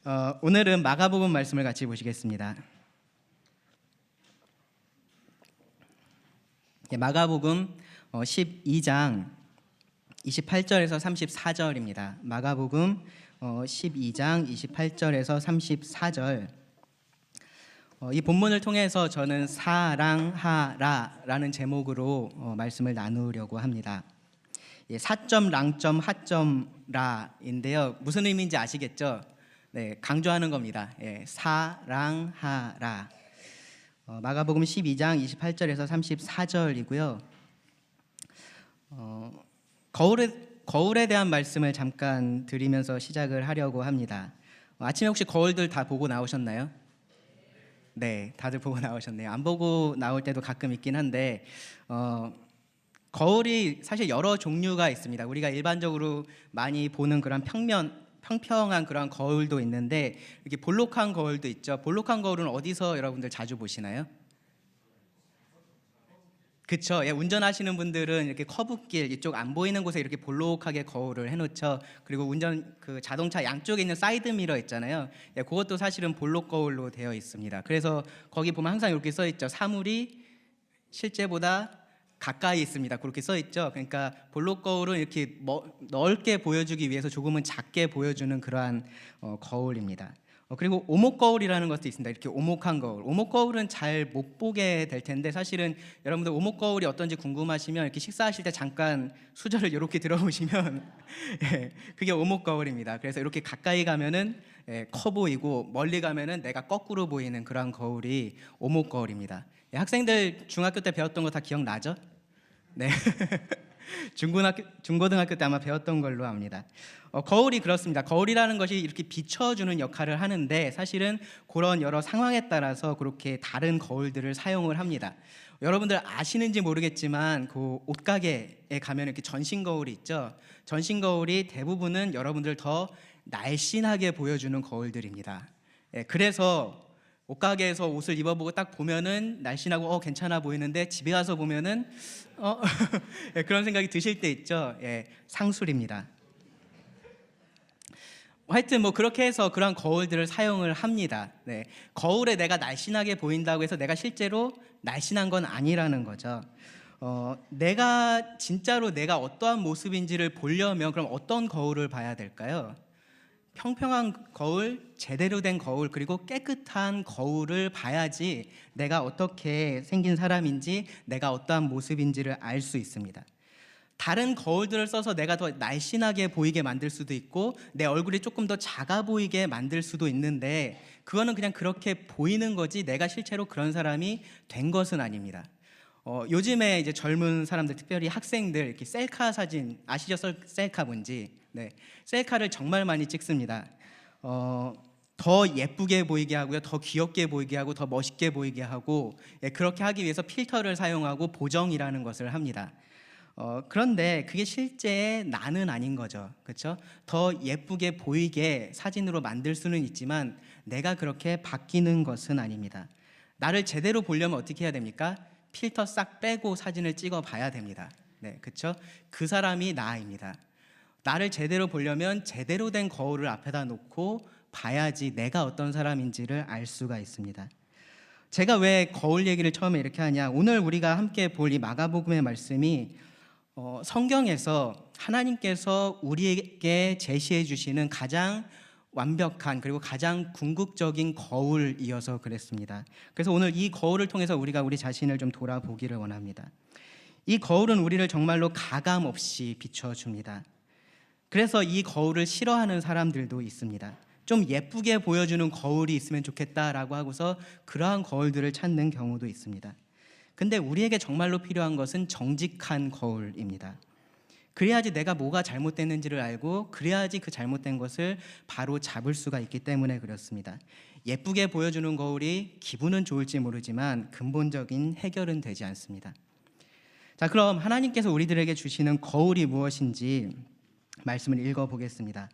오늘은 마가복음 말씀을 같이 보시겠습니다. 마가복음 12장 28절에서 34절입니다. 마가복음 12장 28절에서 34절. 이 본문을 통해서 저는 사랑하라라는 제목으로 말씀을 나누려고 합니다. 사점 랑점 하점 라인데요. 무슨 의미인지 아시겠죠? 네, 강조하는 겁니다. 사랑하라. 마가복음 12장 28절에서 34절이고요. 거울에 대한 말씀을 잠깐 드리면서 시작을 하려고 합니다. 아침에 혹시 거울들 다 보고 나오셨나요? 네, 다들 보고 나오셨네요. 안 보고 나올 때도 가끔 있긴 한데 거울이 사실 여러 종류가 있습니다. 우리가 일반적으로 많이 보는 그런 평평한 그런 거울도 있는데 이렇게 볼록한 거울도 있죠. 볼록한 거울은 어디서 여러분들 자주 보시나요? 그쵸. 운전하시는 분들은 이렇게 커브길 이쪽 안 보이는 곳에 이렇게 볼록하게 거울을 해놓죠. 그리고 자동차 양쪽에 있는 사이드 미러 있잖아요. 그것도 사실은 볼록 거울로 되어 있습니다. 그래서 거기 보면 항상 이렇게 써 있죠. 사물이 실제보다 가까이 있습니다. 그렇게 써 있죠. 그러니까 볼록 거울은 이렇게 넓게 보여주기 위해서 조금은 작게 보여주는 그러한 거울입니다. 그리고 오목 거울이라는 것도 있습니다. 이렇게 오목한 거울. 오목 거울은 잘 못 보게 될 텐데 사실은 여러분들 오목 거울이 어떤지 궁금하시면 이렇게 식사하실 때 잠깐 수저를 이렇게 들어보시면 그게 오목 거울입니다. 그래서 이렇게 가까이 가면은 커 보이고 멀리 가면은 내가 거꾸로 보이는 그런 거울이 오목 거울입니다. 학생들 중학교 때 배웠던 거 다 기억나죠? 네. 중고등학교 때 아마 배웠던 걸로 압니다. 거울이 그렇습니다. 거울이라는 것이 이렇게 비춰주는 역할을 하는데 사실은 그런 여러 상황에 따라서 그렇게 다른 거울들을 사용을 합니다. 여러분들 아시는지 모르겠지만 그 옷가게에 가면 이렇게 전신 거울이 있죠. 전신 거울이 대부분은 여러분들 더 날씬하게 보여주는 거울들입니다. 그래서 옷가게에서 옷을 입어보고 딱 보면은 날씬하고 괜찮아 보이는데 집에 가서 보면은 그런 생각이 드실 때 있죠. 상술입니다. 하여튼 그렇게 해서 그런 거울들을 사용을 합니다. 거울에 내가 날씬하게 보인다고 해서 내가 실제로 날씬한 건 아니라는 거죠. 진짜로 내가 어떠한 모습인지를 보려면 그럼 어떤 거울을 봐야 될까요? 평평한 거울, 제대로 된 거울, 그리고 깨끗한 거울을 봐야지 내가 어떻게 생긴 사람인지, 내가 어떠한 모습인지를 알 수 있습니다. 다른 거울들을 써서 내가 더 날씬하게 보이게 만들 수도 있고 내 얼굴이 조금 더 작아 보이게 만들 수도 있는데 그거는 그냥 그렇게 보이는 거지 내가 실제로 그런 사람이 된 것은 아닙니다. 요즘에 이제 젊은 사람들, 특별히 학생들 이렇게 셀카 사진 아시죠? 셀카 뭔지. 네, 셀카를 정말 많이 찍습니다. 더 예쁘게 보이게 하고요, 더 귀엽게 보이게 하고, 더 멋있게 보이게 하고, 그렇게 하기 위해서 필터를 사용하고 보정이라는 것을 합니다. 그런데 그게 실제 나는 아닌 거죠. 그렇죠? 더 예쁘게 보이게 사진으로 만들 수는 있지만 내가 그렇게 바뀌는 것은 아닙니다. 나를 제대로 보려면 어떻게 해야 됩니까? 필터 싹 빼고 사진을 찍어 봐야 됩니다. 네, 그렇죠? 그 사람이 나입니다. 나를 제대로 보려면 제대로 된 거울을 앞에다 놓고 봐야지 내가 어떤 사람인지를 알 수가 있습니다. 제가 왜 거울 얘기를 처음에 이렇게 하냐? 오늘 우리가 함께 볼 이 마가복음의 말씀이 성경에서 하나님께서 우리에게 제시해 주시는 가장 완벽한 그리고 가장 궁극적인 거울이어서 그랬습니다. 그래서 오늘 이 거울을 통해서 우리가 우리 자신을 좀 돌아보기를 원합니다. 이 거울은 우리를 정말로 가감 없이 비춰줍니다. 그래서 이 거울을 싫어하는 사람들도 있습니다. 좀 예쁘게 보여주는 거울이 있으면 좋겠다라고 하고서 그러한 거울들을 찾는 경우도 있습니다. 근데 우리에게 정말로 필요한 것은 정직한 거울입니다. 그래야지 내가 뭐가 잘못됐는지를 알고 그래야지 그 잘못된 것을 바로 잡을 수가 있기 때문에 그렇습니다. 예쁘게 보여주는 거울이 기분은 좋을지 모르지만 근본적인 해결은 되지 않습니다. 자, 그럼 하나님께서 우리들에게 주시는 거울이 무엇인지 말씀을 읽어보겠습니다.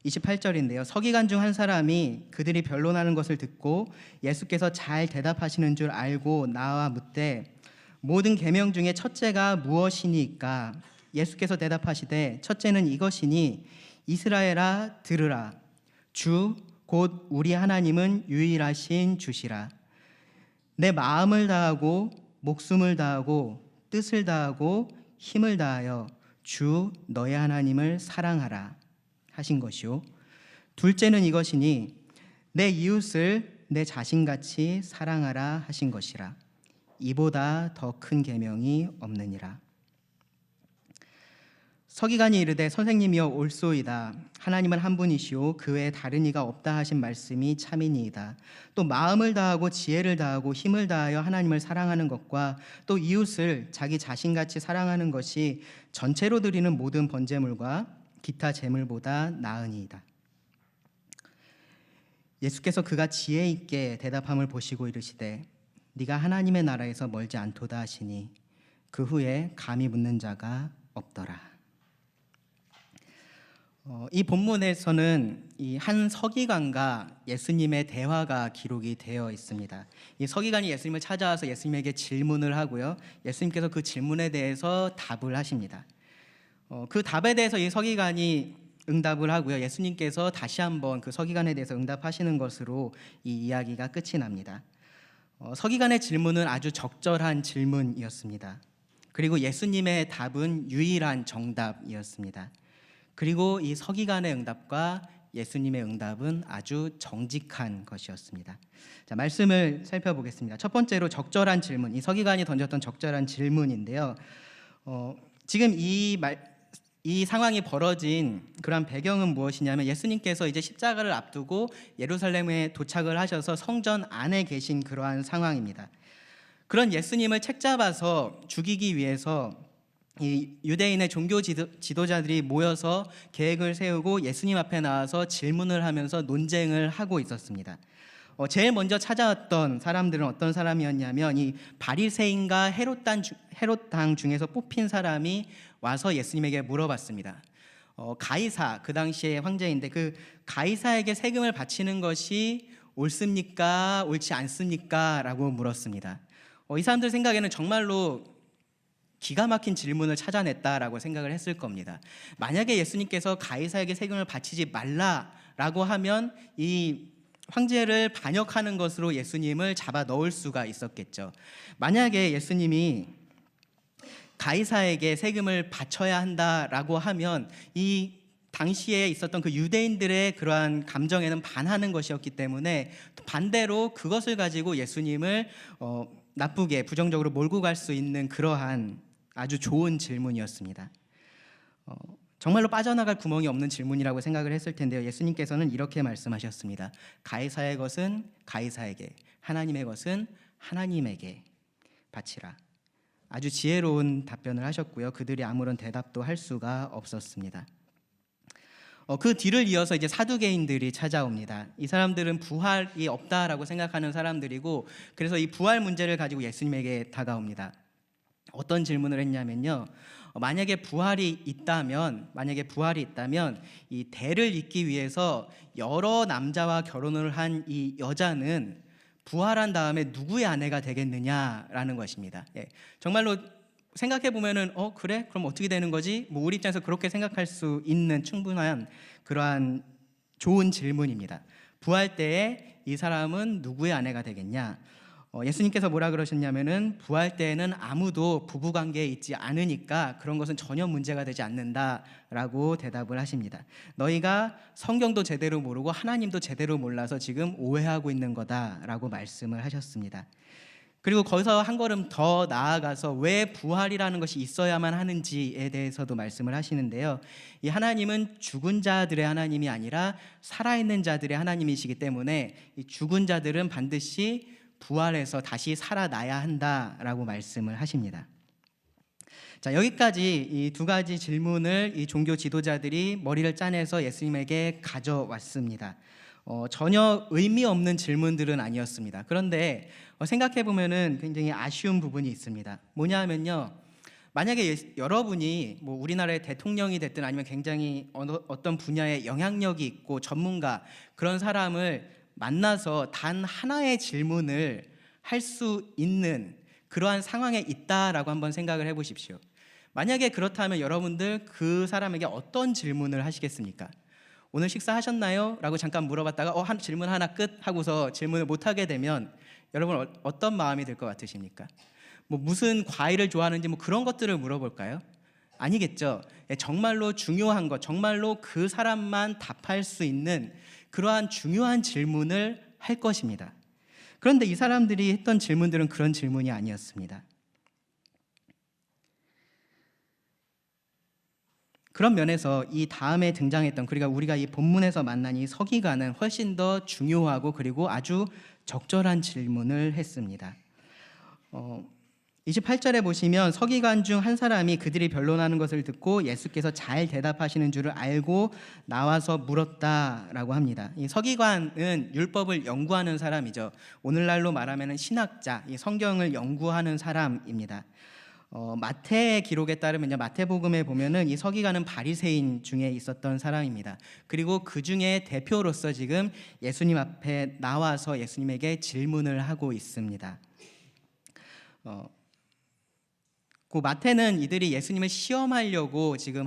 28절인데요. 서기관 중 한 사람이 그들이 변론하는 것을 듣고 예수께서 잘 대답하시는 줄 알고 나와 묻되 모든 계명 중에 첫째가 무엇이니까? 예수께서 대답하시되 첫째는 이것이니 이스라엘아 들으라. 주 곧 우리 하나님은 유일하신 주시라. 내 마음을 다하고 목숨을 다하고 뜻을 다하고 힘을 다하여 주 너의 하나님을 사랑하라 하신 것이요. 둘째는 이것이니 내 이웃을 내 자신같이 사랑하라 하신 것이라. 이보다 더 큰 계명이 없느니라. 서기관이 이르되 선생님이여 옳소이다. 하나님은 한 분이시오 그 외에 다른 이가 없다 하신 말씀이 참이니이다. 또 마음을 다하고 지혜를 다하고 힘을 다하여 하나님을 사랑하는 것과 또 이웃을 자기 자신같이 사랑하는 것이 전체로 드리는 모든 번제물과 기타 제물보다 나으니이다. 예수께서 그가 지혜 있게 대답함을 보시고 이르시되 네가 하나님의 나라에서 멀지 않도다 하시니 그 후에 감히 묻는 자가 없더라. 이 본문에서는 이 한 서기관과 예수님의 대화가 기록이 되어 있습니다. 이 서기관이 예수님을 찾아와서 예수님에게 질문을 하고요. 예수님께서 그 질문에 대해서 답을 하십니다. 그 답에 대해서 이 서기관이 응답을 하고요. 예수님께서 다시 한번 그 서기관에 대해서 응답하시는 것으로 이 이야기가 끝이 납니다. 서기관의 질문은 아주 적절한 질문이었습니다. 그리고 예수님의 답은 유일한 정답이었습니다. 그리고 이 서기관의 응답과 예수님의 응답은 아주 정직한 것이었습니다. 자, 말씀을 살펴보겠습니다. 첫 번째로 적절한 질문, 이 서기관이 던졌던 적절한 질문인데요. 지금 이 상황이 벌어진 그런 배경은 무엇이냐면 예수님께서 이제 십자가를 앞두고 예루살렘에 도착을 하셔서 성전 안에 계신 그러한 상황입니다. 그런 예수님을 책잡아서 죽이기 위해서 이 유대인의 종교 지도자들이 모여서 계획을 세우고 예수님 앞에 나와서 질문을 하면서 논쟁을 하고 있었습니다. 제일 먼저 찾아왔던 사람들은 어떤 사람이었냐면 이 바리새인과 헤롯당 중에서 뽑힌 사람이 와서 예수님에게 물어봤습니다. 가이사, 그 당시의 황제인데 그 가이사에게 세금을 바치는 것이 옳습니까? 옳지 않습니까? 라고 물었습니다. 이 사람들 생각에는 정말로 기가 막힌 질문을 찾아냈다라고 생각을 했을 겁니다. 만약에 예수님께서 가이사에게 세금을 바치지 말라라고 하면 이 황제를 반역하는 것으로 예수님을 잡아 넣을 수가 있었겠죠. 만약에 예수님이 가이사에게 세금을 바쳐야 한다라고 하면 이 당시에 있었던 그 유대인들의 그러한 감정에는 반하는 것이었기 때문에 반대로 그것을 가지고 예수님을 나쁘게 부정적으로 몰고 갈 수 있는 그러한 아주 좋은 질문이었습니다. 정말로 빠져나갈 구멍이 없는 질문이라고 생각을 했을 텐데요. 예수님께서는 이렇게 말씀하셨습니다. 가이사의 것은 가이사에게, 하나님의 것은 하나님에게 바치라. 아주 지혜로운 답변을 하셨고요. 그들이 아무런 대답도 할 수가 없었습니다. 그 뒤를 이어서 이제 사두개인들이 찾아옵니다. 이 사람들은 부활이 없다라고 생각하는 사람들이고, 그래서 이 부활 문제를 가지고 예수님에게 다가옵니다. 어떤 질문을 했냐면요. 만약에 부활이 있다면 이 대를 잇기 위해서 여러 남자와 결혼을 한 이 여자는 부활한 다음에 누구의 아내가 되겠느냐라는 것입니다. 정말로 생각해 보면은 그래? 그럼 어떻게 되는 거지? 우리 입장에서 그렇게 생각할 수 있는 충분한 그러한 좋은 질문입니다. 부활 때에 이 사람은 누구의 아내가 되겠냐? 예수님께서 뭐라 그러셨냐면은 부활 때에는 아무도 부부관계에 있지 않으니까 그런 것은 전혀 문제가 되지 않는다라고 대답을 하십니다. 너희가 성경도 제대로 모르고 하나님도 제대로 몰라서 지금 오해하고 있는 거다라고 말씀을 하셨습니다. 그리고 거기서 한 걸음 더 나아가서 왜 부활이라는 것이 있어야만 하는지에 대해서도 말씀을 하시는데요. 이 하나님은 죽은 자들의 하나님이 아니라 살아있는 자들의 하나님이시기 때문에 이 죽은 자들은 반드시 부활해서 다시 살아나야 한다라고 말씀을 하십니다. 자, 여기까지 이 두 가지 질문을 이 종교 지도자들이 머리를 짜내서 예수님에게 가져왔습니다. 전혀 의미 없는 질문들은 아니었습니다. 그런데 생각해 보면은 굉장히 아쉬운 부분이 있습니다. 뭐냐면요, 만약에 여러분이 뭐 우리나라의 대통령이 됐든 아니면 굉장히 어떤 분야에 영향력이 있고 전문가 그런 사람을 만나서 단 하나의 질문을 할 수 있는 그러한 상황에 있다라고 한번 생각을 해보십시오. 만약에 그렇다면 여러분들 그 사람에게 어떤 질문을 하시겠습니까? 오늘 식사하셨나요? 라고 잠깐 물어봤다가 한 질문 하나 끝 하고서 질문을 못 하게 되면 여러분 어떤 마음이 들 것 같으십니까? 뭐 무슨 과일을 좋아하는지 뭐 그런 것들을 물어볼까요? 아니겠죠. 정말로 중요한 것, 정말로 그 사람만 답할 수 있는 그러한 중요한 질문을 할 것입니다. 그런데 이 사람들이 했던 질문들은 그런 질문이 아니었습니다. 그런 면에서 이 다음에 등장했던, 그러니까 우리가 이 본문에서 만난 이 서기관은 훨씬 더 중요하고 그리고 아주 적절한 질문을 했습니다. 28절에 보시면 서기관 중 한 사람이 그들이 변론하는 것을 듣고 예수께서 잘 대답하시는 줄을 알고 나와서 물었다라고 합니다. 이 서기관은 율법을 연구하는 사람이죠. 오늘날로 말하면 신학자, 이 성경을 연구하는 사람입니다. 마태 기록에 따르면요, 마태복음에 보면은 이 서기관은 바리새인 중에 있었던 사람입니다. 그리고 그 중에 대표로서 지금 예수님 앞에 나와서 예수님에게 질문을 하고 있습니다. 그 마태는 이들이 예수님을 시험하려고 지금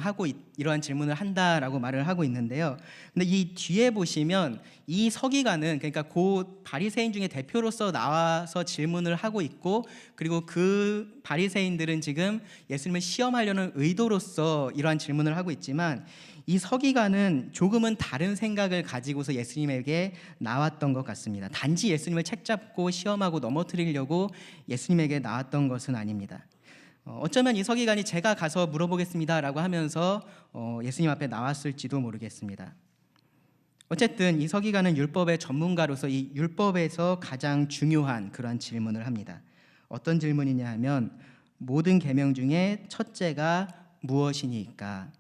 이러한 질문을 한다라고 말을 하고 있는데요. 근데 이 뒤에 보시면 이 서기관은, 그러니까 그 바리새인 중에 대표로서 나와서 질문을 하고 있고, 그리고 그 바리새인들은 지금 예수님을 시험하려는 의도로서 이러한 질문을 하고 있지만, 이 서기관은 조금은 다른 생각을 가지고서 예수님에게 나왔던 것 같습니다. 단지 예수님을 책잡고 시험하고 넘어뜨리려고 예수님에게 나왔던 것은 아닙니다. 어쩌면 이 서기관이 제가 가서 물어보겠습니다라고 하면서 예수님 앞에 나왔을지도 모르겠습니다. 어쨌든 이 서기관은 율법의 전문가로서 이 율법에서 가장 중요한 그러한 질문을 합니다. 어떤 질문이냐 하면 모든 계명 중에 첫째가 무엇이니까?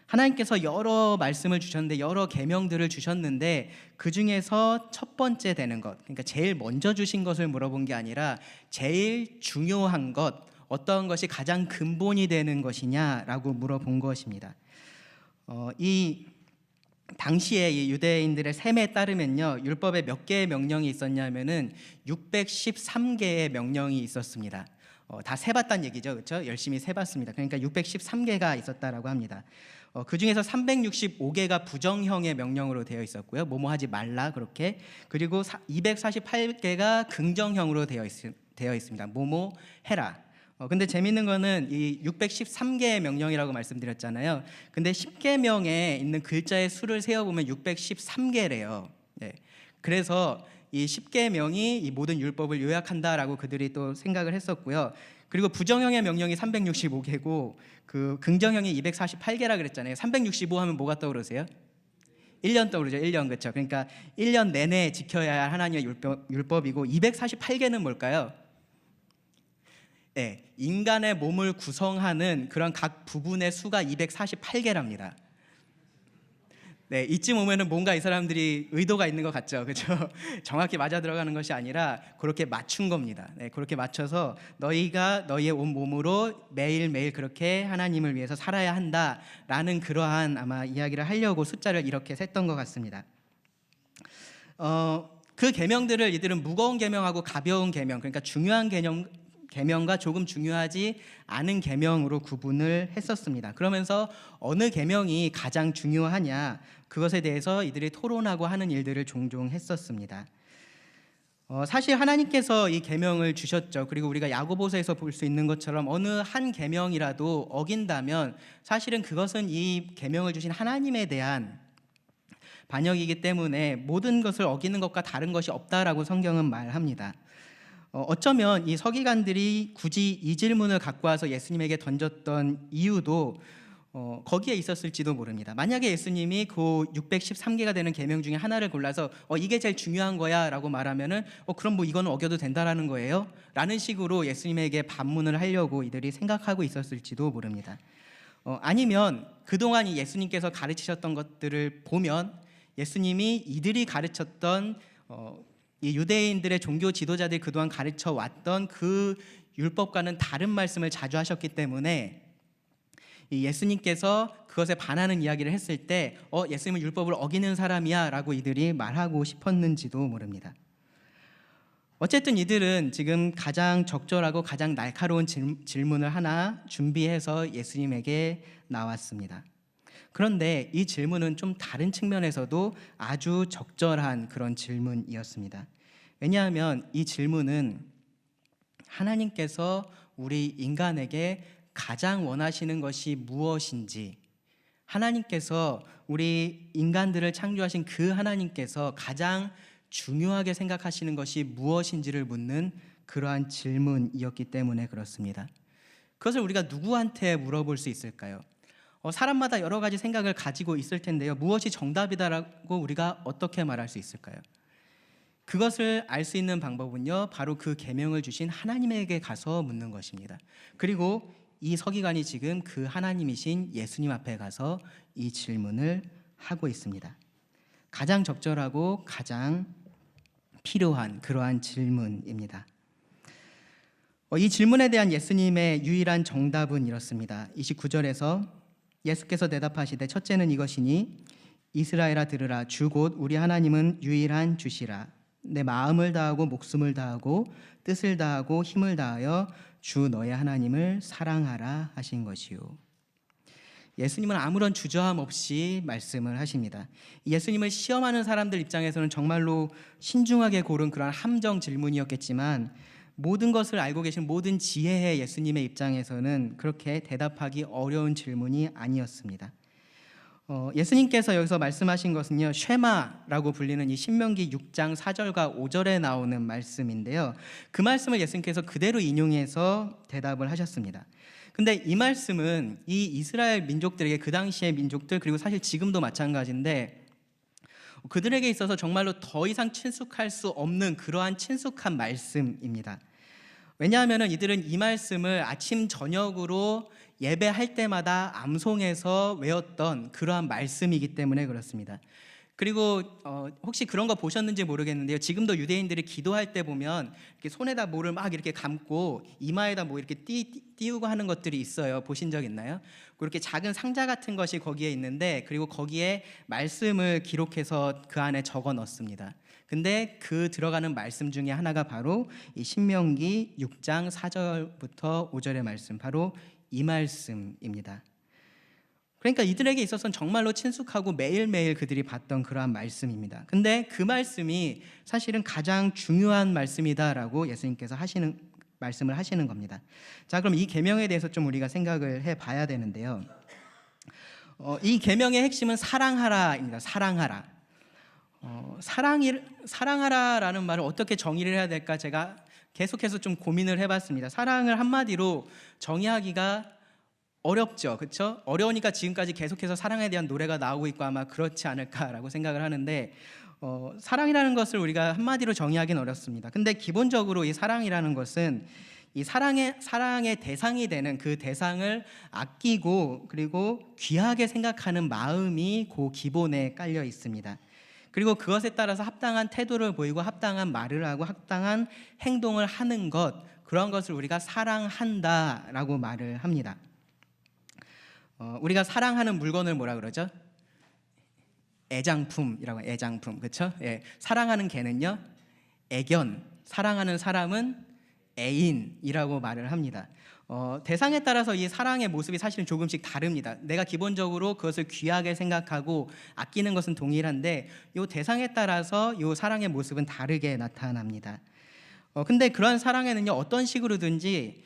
하나님께서 여러 말씀을 주셨는데, 여러 계명들을 주셨는데 그 중에서 첫 번째 되는 것, 그러니까 제일 먼저 주신 것을 물어본 게 아니라 제일 중요한 것, 어떤 것이 가장 근본이 되는 것이냐라고 물어본 것입니다. 이 당시에 이 유대인들의 셈에 따르면요, 율법에 몇 개의 명령이 있었냐면은 613개의 명령이 있었습니다. 다 세봤다는 얘기죠, 그렇죠? 열심히 세봤습니다. 그러니까 613개가 있었다라고 합니다. 그 중에서 365개가 부정형의 명령으로 되어 있었고요, 뭐뭐 하지 말라 그렇게. 그리고 248개가 긍정형으로 되어 있습니다. 뭐뭐 해라. 근데 재밌는 거는 이 613개의 명령이라고 말씀드렸잖아요. 근데 10계명에 있는 글자의 수를 세어보면 613개래요. 네. 그래서 이 10계명이 이 모든 율법을 요약한다라고 그들이 또 생각을 했었고요. 그리고 부정형의 명령이 365개고 그 긍정형이 248개라 그랬잖아요. 365 하면 뭐가 떠오르세요? 1년 떠오르죠. 1년, 그렇죠? 그러니까 1년 내내 지켜야 할 하나님의 율법이고, 248개는 뭘까요? 네, 인간의 몸을 구성하는 그런 각 부분의 수가 248개랍니다. 네, 이쯤 오면은 뭔가 이 사람들이 의도가 있는 것 같죠, 그렇죠? 정확히 맞아 들어가는 것이 아니라 그렇게 맞춘 겁니다. 네, 그렇게 맞춰서 너희가 너희의 온 몸으로 매일매일 그렇게 하나님을 위해서 살아야 한다라는 그러한 아마 이야기를 하려고 숫자를 이렇게 셌던 것 같습니다. 그 계명들을 이들은 무거운 계명하고 가벼운 계명, 그러니까 중요한 계명과 조금 중요하지 않은 계명으로 구분을 했었습니다. 그러면서 어느 계명이 가장 중요하냐, 그것에 대해서 이들이 토론하고 하는 일들을 종종 했었습니다. 사실 하나님께서 이 계명을 주셨죠. 그리고 우리가 야고보서에서 볼 수 있는 것처럼 어느 한 계명이라도 어긴다면 사실은 그것은 이 계명을 주신 하나님에 대한 반역이기 때문에 모든 것을 어기는 것과 다른 것이 없다라고 성경은 말합니다. 어쩌면 이 서기관들이 굳이 이 질문을 갖고 와서 예수님에게 던졌던 이유도 거기에 있었을지도 모릅니다. 만약에 예수님이 그 613개가 되는 계명 중에 하나를 골라서 이게 제일 중요한 거야 라고 말하면은 그럼 뭐 이거는 어겨도 된다라는 거예요? 라는 식으로 예수님에게 반문을 하려고 이들이 생각하고 있었을지도 모릅니다. 아니면 그동안 이 예수님께서 가르치셨던 것들을 보면 예수님이 이들이 가르쳤던 이 유대인들의 종교 지도자들이 그동안 가르쳐 왔던 그 율법과는 다른 말씀을 자주 하셨기 때문에 이 예수님께서 그것에 반하는 이야기를 했을 때 예수님은 율법을 어기는 사람이야 라고 이들이 말하고 싶었는지도 모릅니다. 어쨌든 이들은 지금 가장 적절하고 가장 날카로운 질문을 하나 준비해서 예수님에게 나왔습니다. 그런데 이 질문은 좀 다른 측면에서도 아주 적절한 그런 질문이었습니다. 왜냐하면 이 질문은 하나님께서 우리 인간에게 가장 원하시는 것이 무엇인지, 하나님께서 우리 인간들을 창조하신 그 하나님께서 가장 중요하게 생각하시는 것이 무엇인지를 묻는 그러한 질문이었기 때문에 그렇습니다. 그것을 우리가 누구한테 물어볼 수 있을까요? 사람마다 여러 가지 생각을 가지고 있을 텐데요. 무엇이 정답이다라고 우리가 어떻게 말할 수 있을까요? 그것을 알 수 있는 방법은요, 바로 그 계명을 주신 하나님에게 가서 묻는 것입니다. 그리고 이 서기관이 지금 그 하나님이신 예수님 앞에 가서 이 질문을 하고 있습니다. 가장 적절하고 가장 필요한 그러한 질문입니다. 이 질문에 대한 예수님의 유일한 정답은 이렇습니다. 29절에서 예수께서 대답하시되 첫째는 이것이니 이스라엘아 들으라 주 곧 우리 하나님은 유일한 주시라 내 마음을 다하고 목숨을 다하고 뜻을 다하고 힘을 다하여 주 너의 하나님을 사랑하라 하신 것이요. 예수님은 아무런 주저함 없이 말씀을 하십니다. 예수님을 시험하는 사람들 입장에서는 정말로 신중하게 고른 그런 함정 질문이었겠지만 모든 것을 알고 계신 모든 지혜의 예수님의 입장에서는 그렇게 대답하기 어려운 질문이 아니었습니다. 예수님께서 여기서 말씀하신 것은요, 쉐마라고 불리는 이 신명기 6장 4절과 5절에 나오는 말씀인데요. 그 말씀을 예수님께서 그대로 인용해서 대답을 하셨습니다. 근데 이 말씀은 이 이스라엘 민족들에게, 그 당시의 민족들, 그리고 사실 지금도 마찬가지인데 그들에게 있어서 정말로 더 이상 친숙할 수 없는 그러한 친숙한 말씀입니다. 왜냐하면 이들은 이 말씀을 아침 저녁으로 예배할 때마다 암송해서 외웠던 그러한 말씀이기 때문에 그렇습니다. 그리고 혹시 그런 거 보셨는지 모르겠는데요. 지금도 유대인들이 기도할 때 보면 이렇게 손에다 뭐를 막 이렇게 감고 이마에다 뭐 이렇게 띄우고 하는 것들이 있어요. 보신 적 있나요? 그렇게 작은 상자 같은 것이 거기에 있는데, 그리고 거기에 말씀을 기록해서 그 안에 적어 넣습니다. 근데 그 들어가는 말씀 중에 하나가 바로 이 신명기 6장 4절부터 5절의 말씀, 바로 이 말씀입니다. 그러니까 이들에게 있어서는 정말로 친숙하고 매일매일 그들이 봤던 그러한 말씀입니다. 근데 그 말씀이 사실은 가장 중요한 말씀이다라고 예수님께서 말씀을 하시는 겁니다. 자, 그럼 이 계명에 대해서 좀 우리가 생각을 해봐야 되는데요. 이 계명의 핵심은 사랑하라입니다. 사랑하라. 사랑하라라는 말을 어떻게 정의를 해야 될까 제가 계속해서 좀 고민을 해봤습니다. 사랑을 한마디로 정의하기가 어렵죠, 그렇죠? 어려우니까 지금까지 계속해서 사랑에 대한 노래가 나오고 있고 아마 그렇지 않을까라고 생각을 하는데, 사랑이라는 것을 우리가 한마디로 정의하기는 어렵습니다. 근데 기본적으로 이 사랑이라는 것은 이 사랑의 대상이 되는 그 대상을 아끼고 그리고 귀하게 생각하는 마음이 그 기본에 깔려 있습니다. 그리고 그것에 따라서 합당한 태도를 보이고 합당한 말을 하고 합당한 행동을 하는 것, 그런 것을 우리가 사랑한다라고 말을 합니다. 우리가 사랑하는 물건을 뭐라 그러죠? 애장품이라고 해요. 애장품, 그렇죠? 예, 사랑하는 개는요 애견, 사랑하는 사람은 애인이라고 말을 합니다. 대상에 따라서 이 사랑의 모습이 사실은 조금씩 다릅니다. 내가 기본적으로 그것을 귀하게 생각하고 아끼는 것은 동일한데 이 대상에 따라서 이 사랑의 모습은 다르게 나타납니다. 근데 그런 사랑에는요 어떤 식으로든지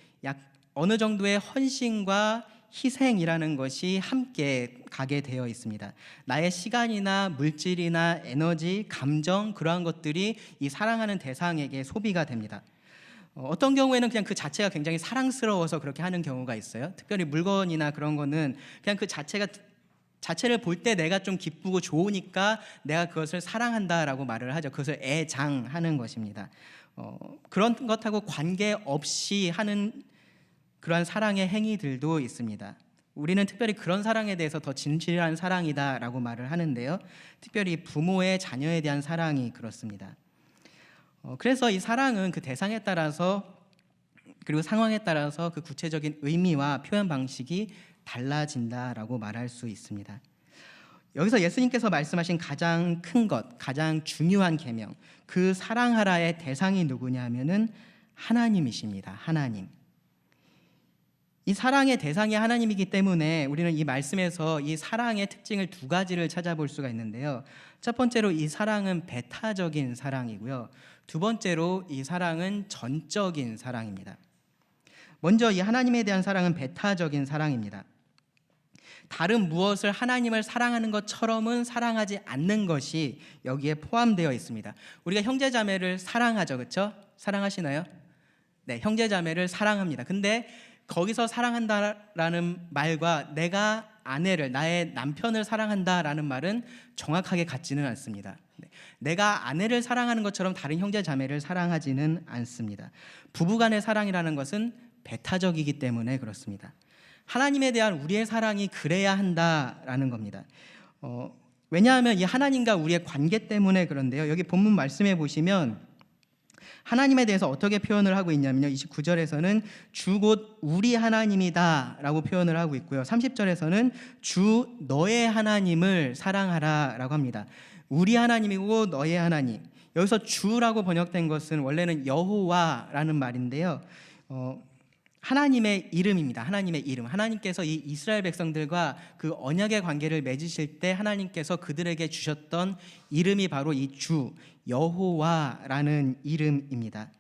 어느 정도의 헌신과 희생이라는 것이 함께 가게 되어 있습니다. 나의 시간이나 물질이나 에너지, 감정, 그러한 것들이 이 사랑하는 대상에게 소비가 됩니다. 어떤 경우에는 그냥 그 자체가 굉장히 사랑스러워서 그렇게 하는 경우가 있어요. 특별히 물건이나 그런 거는 그냥 그 자체를 볼 때 내가 좀 기쁘고 좋으니까 내가 그것을 사랑한다라고 말을 하죠. 그것을 애장하는 것입니다. 그런 것하고 관계없이 하는 그러한 사랑의 행위들도 있습니다. 우리는 특별히 그런 사랑에 대해서 더 진실한 사랑이다라고 말을 하는데요. 특별히 부모의 자녀에 대한 사랑이 그렇습니다. 그래서 이 사랑은 그 대상에 따라서 그리고 상황에 따라서 그 구체적인 의미와 표현 방식이 달라진다라고 말할 수 있습니다. 여기서 예수님께서 말씀하신 가장 큰 것, 가장 중요한 계명, 그 사랑하라의 대상이 누구냐 하면은 하나님이십니다. 하나님. 이 사랑의 대상이 하나님이기 때문에 우리는 이 말씀에서 이 사랑의 특징을 두 가지를 찾아볼 수가 있는데요. 첫 번째로 이 사랑은 배타적인 사랑이고요. 두 번째로 이 사랑은 전적인 사랑입니다. 먼저 이 하나님에 대한 사랑은 배타적인 사랑입니다. 다른 무엇을 하나님을 사랑하는 것처럼은 사랑하지 않는 것이 여기에 포함되어 있습니다. 우리가 형제자매를 사랑하죠, 그렇죠? 사랑하시나요? 네, 형제자매를 사랑합니다. 근데 거기서 사랑한다라는 말과 내가 아내를, 나의 남편을 사랑한다라는 말은 정확하게 같지는 않습니다. 내가 아내를 사랑하는 것처럼 다른 형제자매를 사랑하지는 않습니다. 부부간의 사랑이라는 것은 배타적이기 때문에 그렇습니다. 하나님에 대한 우리의 사랑이 그래야 한다라는 겁니다. 왜냐하면 이 하나님과 우리의 관계 때문에 그런데요. 여기 본문 말씀에 보시면 하나님에 대해서 어떻게 표현을 하고 있냐면요. 29절에서는 주 곧 우리 하나님이다 라고 표현을 하고 있고요. 30절에서는 주 너의 하나님을 사랑하라 라고 합니다. 우리 하나님이고 너의 하나님. 여기서 주라고 번역된 것은 원래는 여호와라는 말인데요. 하나님의 이름입니다. 하나님의 이름. 하나님께서 이 이스라엘 백성들과 그 언약의 관계를 맺으실 때 하나님께서 그들에게 주셨던 이름이 바로 이 주, 여호와라는 이름입니다.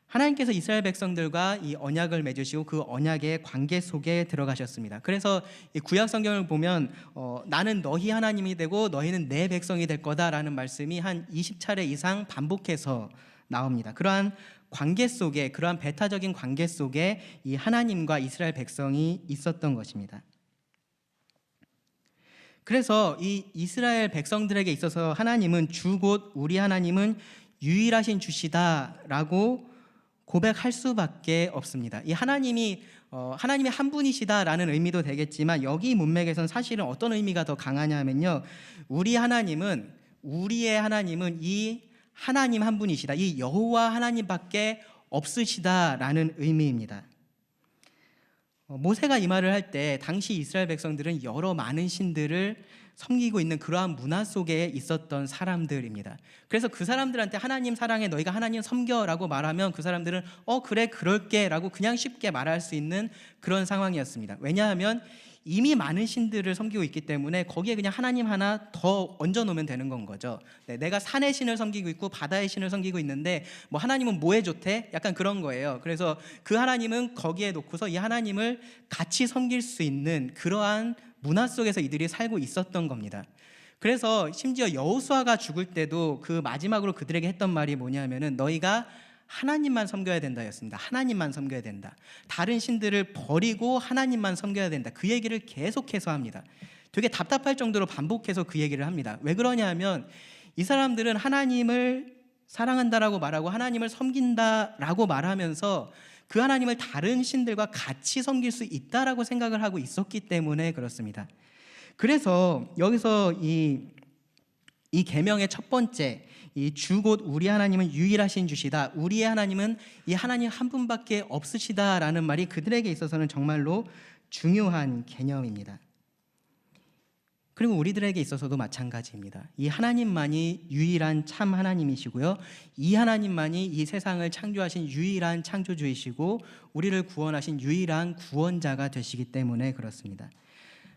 하나님께서 이스라엘 백성들과 이 언약을 맺으시고 그 언약의 관계 속에 들어가셨습니다. 그래서 이 구약 성경을 보면 나는 너희 하나님이 되고 너희는 내 백성이 될 거다라는 말씀이 한 20차례 이상 반복해서 나옵니다. 그러한 관계 속에, 그러한 배타적인 관계 속에 이 하나님과 이스라엘 백성이 있었던 것입니다. 그래서 이 이스라엘 백성들에게 있어서 하나님은 주 곧 우리 하나님은 유일하신 주시다라고 고백할 수밖에 없습니다. 이 하나님이 한 분이시다라는 의미도 되겠지만 여기 문맥에서는 사실은 어떤 의미가 더 강하냐면요. 우리의 하나님은 이 하나님 한 분이시다. 이 여호와 하나님밖에 없으시다라는 의미입니다. 모세가 이 말을 할 때 당시 이스라엘 백성들은 여러 많은 신들을 섬기고 있는 그러한 문화 속에 있었던 사람들입니다. 그래서 그 사람들한테 하나님 사랑해, 너희가 하나님 섬겨라고 말하면 그 사람들은 그래 그럴게 라고 그냥 쉽게 말할 수 있는 그런 상황이었습니다. 왜냐하면 이미 많은 신들을 섬기고 있기 때문에 거기에 그냥 하나님 하나 더 얹어놓으면 되는 건 거죠. 내가 산의 신을 섬기고 있고 바다의 신을 섬기고 있는데 뭐 하나님은 뭐에 좋대? 약간 그런 거예요. 그래서 그 하나님은 거기에 놓고서 이 하나님을 같이 섬길 수 있는 그러한 문화 속에서 이들이 살고 있었던 겁니다. 그래서 심지어 여호수아가 죽을 때도 그 마지막으로 그들에게 했던 말이 뭐냐면은 너희가 하나님만 섬겨야 된다였습니다. 하나님만 섬겨야 된다. 다른 신들을 버리고 하나님만 섬겨야 된다. 그 얘기를 계속해서 합니다. 되게 답답할 정도로 반복해서 그 얘기를 합니다. 왜 그러냐면 이 사람들은 하나님을 사랑한다라고 말하고 하나님을 섬긴다라고 말하면서 그 하나님을 다른 신들과 같이 섬길 수 있다라고 생각을 하고 있었기 때문에 그렇습니다. 그래서 여기서 이 계명의 첫 번째 이 주 곧 우리 하나님은 유일하신 주시다. 우리의 하나님은 이 하나님 한 분밖에 없으시다라는 말이 그들에게 있어서는 정말로 중요한 개념입니다. 그리고 우리들에게 있어서도 마찬가지입니다. 이 하나님만이 유일한 참 하나님이시고요. 이 하나님만이 이 세상을 창조하신 유일한 창조주이시고 우리를 구원하신 유일한 구원자가 되시기 때문에 그렇습니다.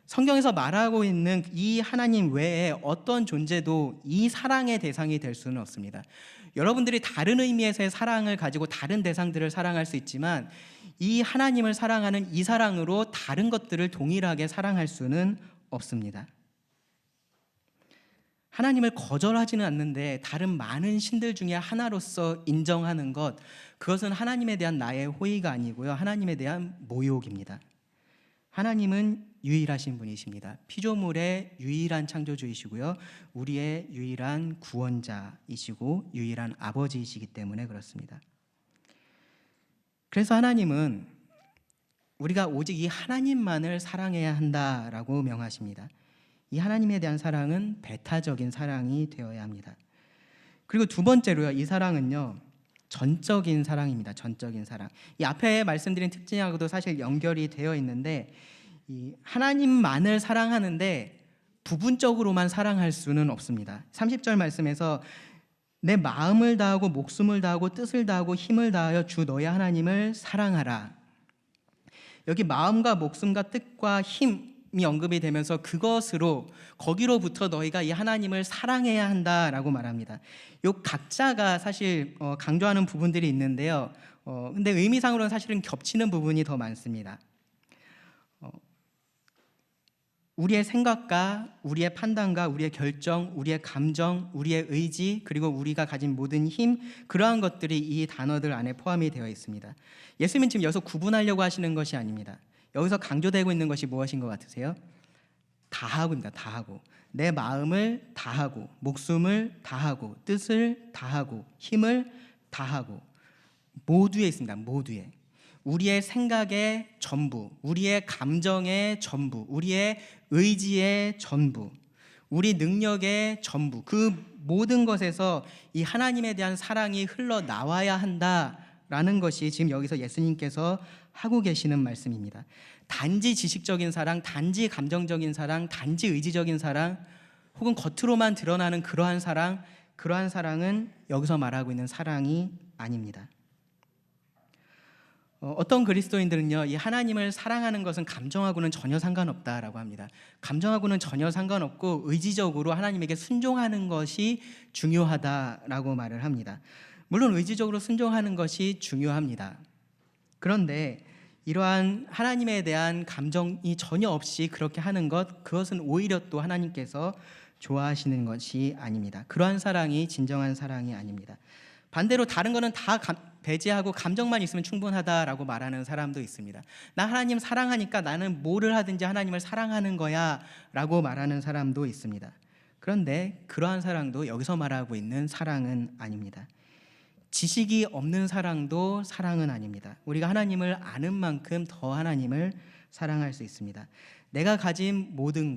성경에서 말하고 있는 이 하나님 외에 어떤 존재도 이 사랑의 대상이 될 수는 없습니다. 여러분들이 다른 의미에서의 사랑을 가지고 다른 대상들을 사랑할 수 있지만 이 하나님을 사랑하는 이 사랑으로 다른 것들을 동일하게 사랑할 수는 없습니다. 하나님을 거절하지는 않는데 다른 많은 신들 중에 하나로서 인정하는 것, 그것은 하나님에 대한 나의 호의가 아니고요. 하나님에 대한 모욕입니다. 하나님은 유일하신 분이십니다. 피조물의 유일한 창조주이시고요. 우리의 유일한 구원자이시고 유일한 아버지이시기 때문에 그렇습니다. 그래서 하나님은 우리가 오직 이 하나님만을 사랑해야 한다라고 명하십니다. 이 하나님에 대한 사랑은 배타적인 사랑이 되어야 합니다. 그리고 두 번째로요. 이 사랑은요. 전적인 사랑입니다. 전적인 사랑. 이 앞에 말씀드린 특징하고도 사실 연결이 되어 있는데 이 하나님만을 사랑하는데 부분적으로만 사랑할 수는 없습니다. 30절 말씀에서 내 마음을 다하고 목숨을 다하고 뜻을 다하고 힘을 다하여 주 너의 하나님을 사랑하라. 여기 마음과 목숨과 뜻과 힘이 언급이 되면서 그것으로 거기로부터 너희가 이 하나님을 사랑해야 한다라고 말합니다. 요 각자가 사실 강조하는 부분들이 있는데요. 근데 의미상으로는 사실은 겹치는 부분이 더 많습니다. 우리의 생각과 우리의 판단과 우리의 결정, 우리의 감정, 우리의 의지, 그리고 우리가 가진 모든 힘, 그러한 것들이 이 단어들 안에 포함이 되어 있습니다. 예수님은 지금 여기서 구분하려고 하시는 것이 아닙니다. 여기서 강조되고 있는 것이 무엇인 것 같으세요? 다하고입니다. 다하고. 내 마음을 다하고, 목숨을 다하고, 뜻을 다하고, 힘을 다하고, 모두에 있습니다. 모두에. 우리의 생각의 전부, 우리의 감정의 전부, 우리의 의지의 전부, 우리 능력의 전부, 그 모든 것에서 이 하나님에 대한 사랑이 흘러나와야 한다라는 것이 지금 여기서 예수님께서 하고 계시는 말씀입니다. 단지 지식적인 사랑, 단지 감정적인 사랑, 단지 의지적인 사랑, 혹은 겉으로만 드러나는 그러한 사랑은 여기서 말하고 있는 사랑이 아닙니다. 어떤 그리스도인들은요, 이 하나님을 사랑하는 것은 감정하고는 전혀 상관없다라고 합니다. 감정하고는 전혀 상관없고 의지적으로 하나님에게 순종하는 것이 중요하다라고 말을 합니다. 물론 의지적으로 순종하는 것이 중요합니다. 그런데 이러한 하나님에 대한 감정이 전혀 없이 그렇게 하는 그것은 오히려 또 하나님께서 좋아하시는 것이 아닙니다. 그러한 사랑이 진정한 사랑이 아닙니다. 반대로 다른 거는 다 배제하고 감정만 있으면 충분하다라고 말하는 사람도 있습니다. 나 하나님 사랑하니까 나는 뭐를 하든지 하나님을 사랑하는 거야 라고 말하는 사람도 있습니다. 그런데 그러한 사랑도 여기서 말하고 있는 사랑은 아닙니다. 지식이 없는 사랑도 사랑은 아닙니다. 우리가 하나님을 아는 만큼 더 하나님을 사랑할 수 있습니다. 내가 가진 모든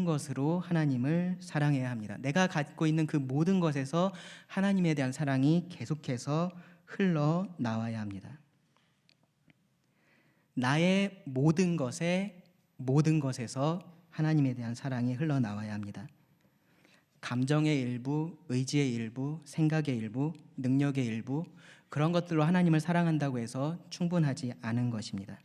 것으로 하나님을 사랑해야 합니다. 내가 갖고 있는 그 모든 것에서 하나님에 대한 사랑이 계속해서 흘러나와야 합니다. 나의 모든 것에서 하나님에 대한 사랑이 흘러나와야 합니다. 감정의 일부, 의지의 일부, 생각의 일부, 능력의 일부, 그런 것들로 하나님을 사랑한다고 해서 충분하지 않은 것입니다.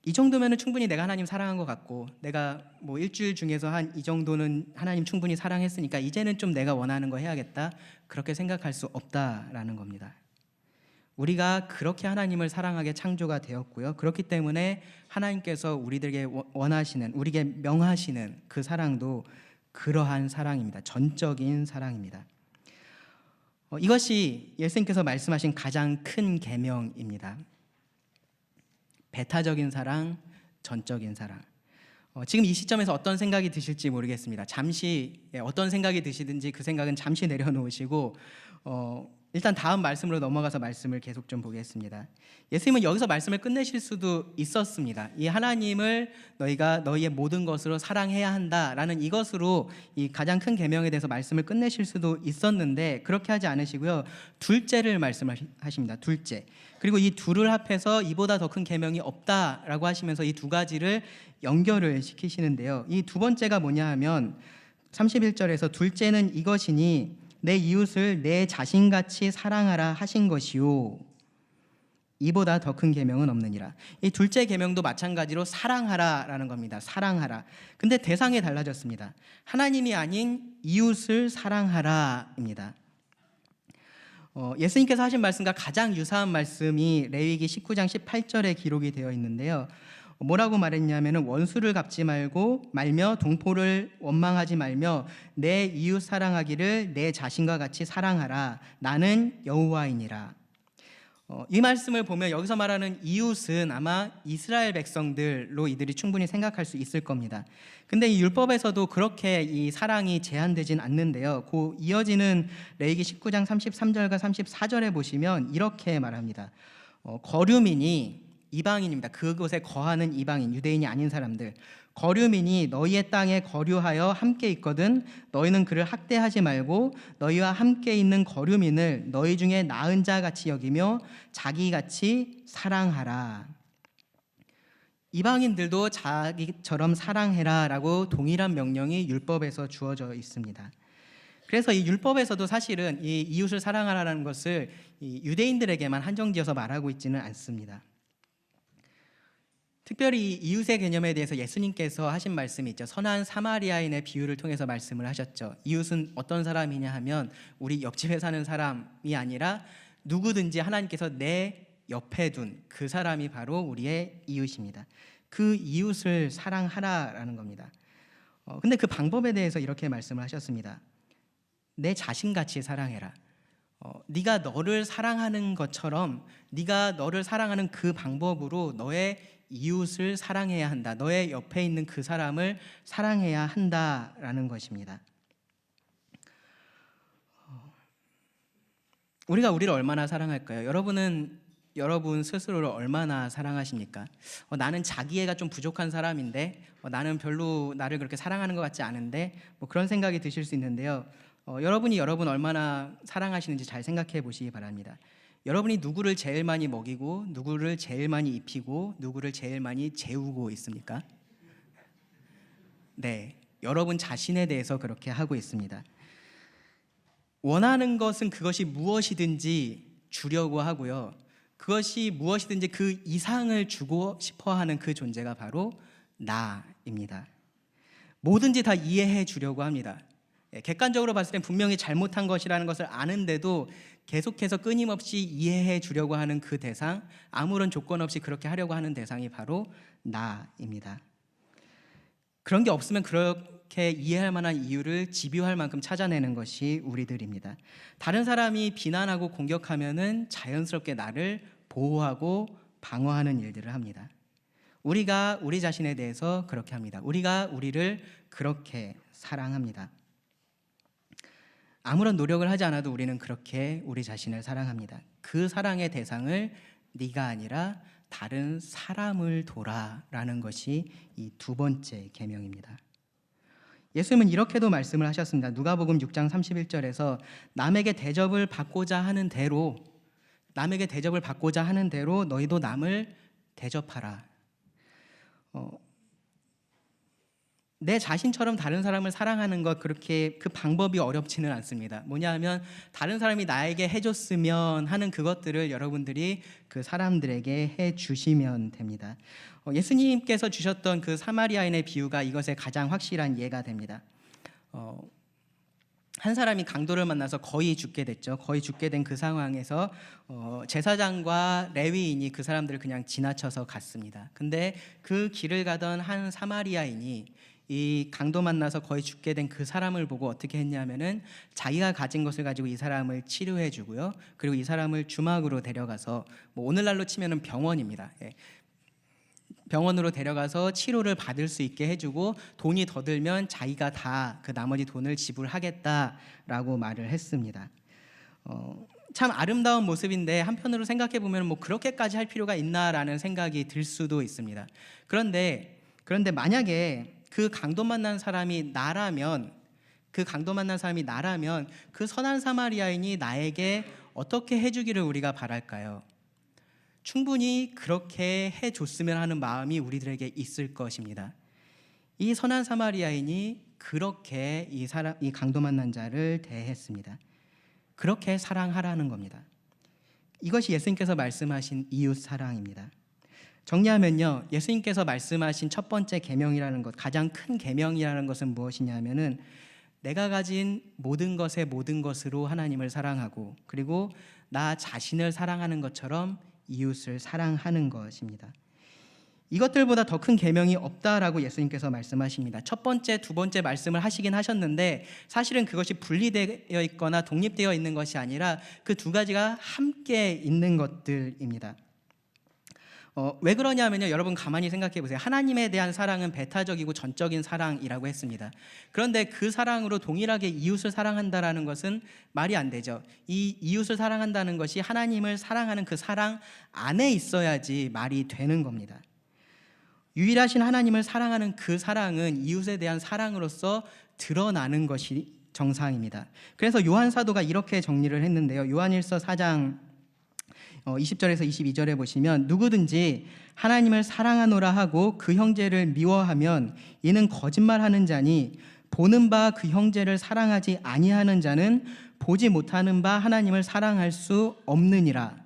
이 정도면 충분히 내가 하나님 사랑한 것 같고, 내가 뭐 일주일 중에서 한 이 정도는 하나님 충분히 사랑했으니까 이제는 좀 내가 원하는 거 해야겠다, 그렇게 생각할 수 없다라는 겁니다. 우리가 그렇게 하나님을 사랑하게 창조가 되었고요, 그렇기 때문에 하나님께서 우리들에게 원하시는, 우리에게 명하시는 그 사랑도 그러한 사랑입니다. 전적인 사랑입니다. 이것이 예수님께서 말씀하신 가장 큰 계명입니다. 배타적인 사랑, 전적인 사랑. 지금 이 시점에서 어떤 생각이 드실지 모르겠습니다. 잠시 어떤 생각이 드시든지 그 생각은 잠시 내려놓으시고 일단 다음 말씀으로 넘어가서 말씀을 계속 좀 보겠습니다. 예수님은 여기서 말씀을 끝내실 수도 있었습니다. 이 하나님을 너희가 너희의 모든 것으로 사랑해야 한다라는 이것으로 이 가장 큰 계명에 대해서 말씀을 끝내실 수도 있었는데 그렇게 하지 않으시고요, 둘째를 말씀하십니다. 둘째. 그리고 이 둘을 합해서 이보다 더 큰 계명이 없다라고 하시면서 이 두 가지를 연결을 시키시는데요, 이 두 번째가 뭐냐 하면 31절에서 둘째는 이것이니 내 이웃을 내 자신같이 사랑하라 하신 것이요, 이보다 더 큰 계명은 없느니라. 이 둘째 계명도 마찬가지로 사랑하라라는 겁니다. 사랑하라. 근데 대상이 달라졌습니다. 하나님이 아닌 이웃을 사랑하라입니다. 예수님께서 하신 말씀과 가장 유사한 말씀이 레위기 19장 18절에 기록이 되어 있는데요, 뭐라고 말했냐면은 원수를 갚지 말며 동포를 원망하지 말며 내 이웃 사랑하기를 내 자신과 같이 사랑하라. 나는 여호와이니라. 이 말씀을 보면 여기서 말하는 이웃은 아마 이스라엘 백성들로 이들이 충분히 생각할 수 있을 겁니다. 근데 이 율법에서도 그렇게 이 사랑이 제한되진 않는데요, 그 이어지는 레위기 19장 33절과 34절에 보시면 이렇게 말합니다. 거류민이, 이방인입니다. 그곳에 거하는 이방인, 유대인이 아닌 사람들, 거류민이 너희의 땅에 거류하여 함께 있거든 너희는 그를 학대하지 말고 너희와 함께 있는 거류민을 너희 중에 나은 자 같이 여기며 자기같이 사랑하라. 이방인들도 자기처럼 사랑해라 라고 동일한 명령이 율법에서 주어져 있습니다. 그래서 이 율법에서도 사실은 이 이웃을 사랑하라는 것을 이 유대인들에게만 한정지어서 말하고 있지는 않습니다. 특별히 이웃의 개념에 대해서 예수님께서 하신 말씀이 있죠. 선한 사마리아인의 비유를 통해서 말씀을 하셨죠. 이웃은 어떤 사람이냐 하면 우리 옆집에 사는 사람이 아니라 누구든지 하나님께서 내 옆에 둔 그 사람이 바로 우리의 이웃입니다. 그 이웃을 사랑하라라는 겁니다. 근데 그 방법에 대해서 이렇게 말씀을 하셨습니다. 내 자신같이 사랑해라. 네가 너를 사랑하는 것처럼 네가 너를 사랑하는 그 방법으로 너의 이웃을 사랑해야 한다. 너의 옆에 있는 그 사람을 사랑해야 한다라는 것입니다. 우리가 우리를 얼마나 사랑할까요? 여러분은 여러분 스스로를 얼마나 사랑하십니까? 나는 자기애가 좀 부족한 사람인데 나는 별로 나를 그렇게 사랑하는 것 같지 않은데 뭐 그런 생각이 드실 수 있는데요. 여러분이 여러분 얼마나 사랑하시는지 잘 생각해 보시기 바랍니다. 여러분이 누구를 제일 많이 먹이고 누구를 제일 많이 입히고 누구를 제일 많이 재우고 있습니까? 네, 여러분 자신에 대해서 그렇게 하고 있습니다. 원하는 것은 그것이 무엇이든지 주려고 하고요. 그것이 무엇이든지 그 이상을 주고 싶어하는 그 존재가 바로 나입니다. 뭐든지 다 이해해 주려고 합니다. 객관적으로 봤을 땐 분명히 잘못한 것이라는 것을 아는데도 계속해서 끊임없이 이해해 주려고 하는 그 대상, 아무런 조건 없이 그렇게 하려고 하는 대상이 바로 나입니다. 그런 게 없으면 그렇게 이해할 만한 이유를 집요할 만큼 찾아내는 것이 우리들입니다. 다른 사람이 비난하고 공격하면은 자연스럽게 나를 보호하고 방어하는 일들을 합니다. 우리가 우리 자신에 대해서 그렇게 합니다. 우리가 우리를 그렇게 사랑합니다. 아무런 노력을 하지 않아도 우리는 그렇게 우리 자신을 사랑합니다. 그 사랑의 대상을 네가 아니라 다른 사람을 둬라라는 것이 이 두 번째 계명입니다. 예수님은 이렇게도 말씀을 하셨습니다. 누가복음 6장 31절에서 남에게 대접을 받고자 하는 대로 너희도 남을 대접하라. 내 자신처럼 다른 사람을 사랑하는 것, 그렇게 그 방법이 어렵지는 않습니다. 뭐냐 하면 다른 사람이 나에게 해줬으면 하는 그것들을 여러분들이 그 사람들에게 해주시면 됩니다. 예수님께서 주셨던 그 사마리아인의 비유가 이것의 가장 확실한 예가 됩니다. 한 사람이 강도를 만나서 거의 죽게 됐죠. 거의 죽게 된 그 상황에서 제사장과 레위인이 그 사람들을 그냥 지나쳐서 갔습니다. 근데 그 길을 가던 한 사마리아인이 이 강도 만나서 거의 죽게 된 그 사람을 보고 어떻게 했냐면은 자기가 가진 것을 가지고 이 사람을 치료해 주고요. 그리고 이 사람을 주막으로 데려가서 뭐 오늘날로 치면은 병원입니다. 병원으로 데려가서 치료를 받을 수 있게 해주고 돈이 더 들면 자기가 다 그 나머지 돈을 지불하겠다라고 말을 했습니다. 참 아름다운 모습인데 한편으로 생각해 보면 뭐 그렇게까지 할 필요가 있나라는 생각이 들 수도 있습니다. 그런데 만약에 그 강도 만난 사람이 나라면 그 선한 사마리아인이 나에게 어떻게 해주기를 우리가 바랄까요? 충분히 그렇게 해줬으면 하는 마음이 우리들에게 있을 것입니다. 이 선한 사마리아인이 그렇게 이 강도 만난 자를 대했습니다. 그렇게 사랑하라는 겁니다. 이것이 예수님께서 말씀하신 이웃 사랑입니다. 정리하면요, 예수님께서 말씀하신 첫 번째 계명이라는 것, 가장 큰 계명이라는 것은 무엇이냐면은 내가 가진 모든 것의 모든 것으로 하나님을 사랑하고 그리고 나 자신을 사랑하는 것처럼 이웃을 사랑하는 것입니다. 이것들보다 더 큰 계명이 없다라고 예수님께서 말씀하십니다. 첫 번째, 두 번째 말씀을 하시긴 하셨는데 사실은 그것이 분리되어 있거나 독립되어 있는 것이 아니라 그 두 가지가 함께 있는 것들입니다. 왜 그러냐면요, 여러분 가만히 생각해 보세요. 하나님에 대한 사랑은 배타적이고 전적인 사랑이라고 했습니다. 그런데 그 사랑으로 동일하게 이웃을 사랑한다라는 것은 말이 안 되죠. 이 이웃을 사랑한다는 것이 하나님을 사랑하는 그 사랑 안에 있어야지 말이 되는 겁니다. 유일하신 하나님을 사랑하는 그 사랑은 이웃에 대한 사랑으로서 드러나는 것이 정상입니다. 그래서 요한 사도가 이렇게 정리를 했는데요. 요한일서 4장 20절에서 22절에 보시면 누구든지 하나님을 사랑하노라 하고 그 형제를 미워하면 이는 거짓말하는 자니 보는 바 그 형제를 사랑하지 아니하는 자는 보지 못하는 바 하나님을 사랑할 수 없느니라.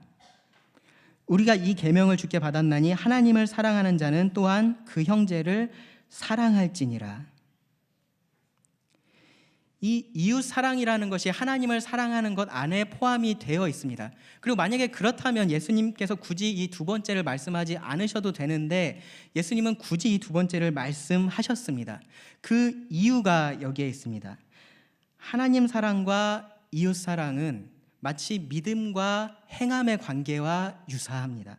우리가 이 계명을 주께 받았나니 하나님을 사랑하는 자는 또한 그 형제를 사랑할지니라. 이 이웃 사랑이라는 것이 하나님을 사랑하는 것 안에 포함이 되어 있습니다. 그리고 만약에 그렇다면 예수님께서 굳이 이 두 번째를 말씀하지 않으셔도 되는데 예수님은 굳이 이 두 번째를 말씀하셨습니다. 그 이유가 여기에 있습니다. 하나님 사랑과 이웃 사랑은 마치 믿음과 행함의 관계와 유사합니다.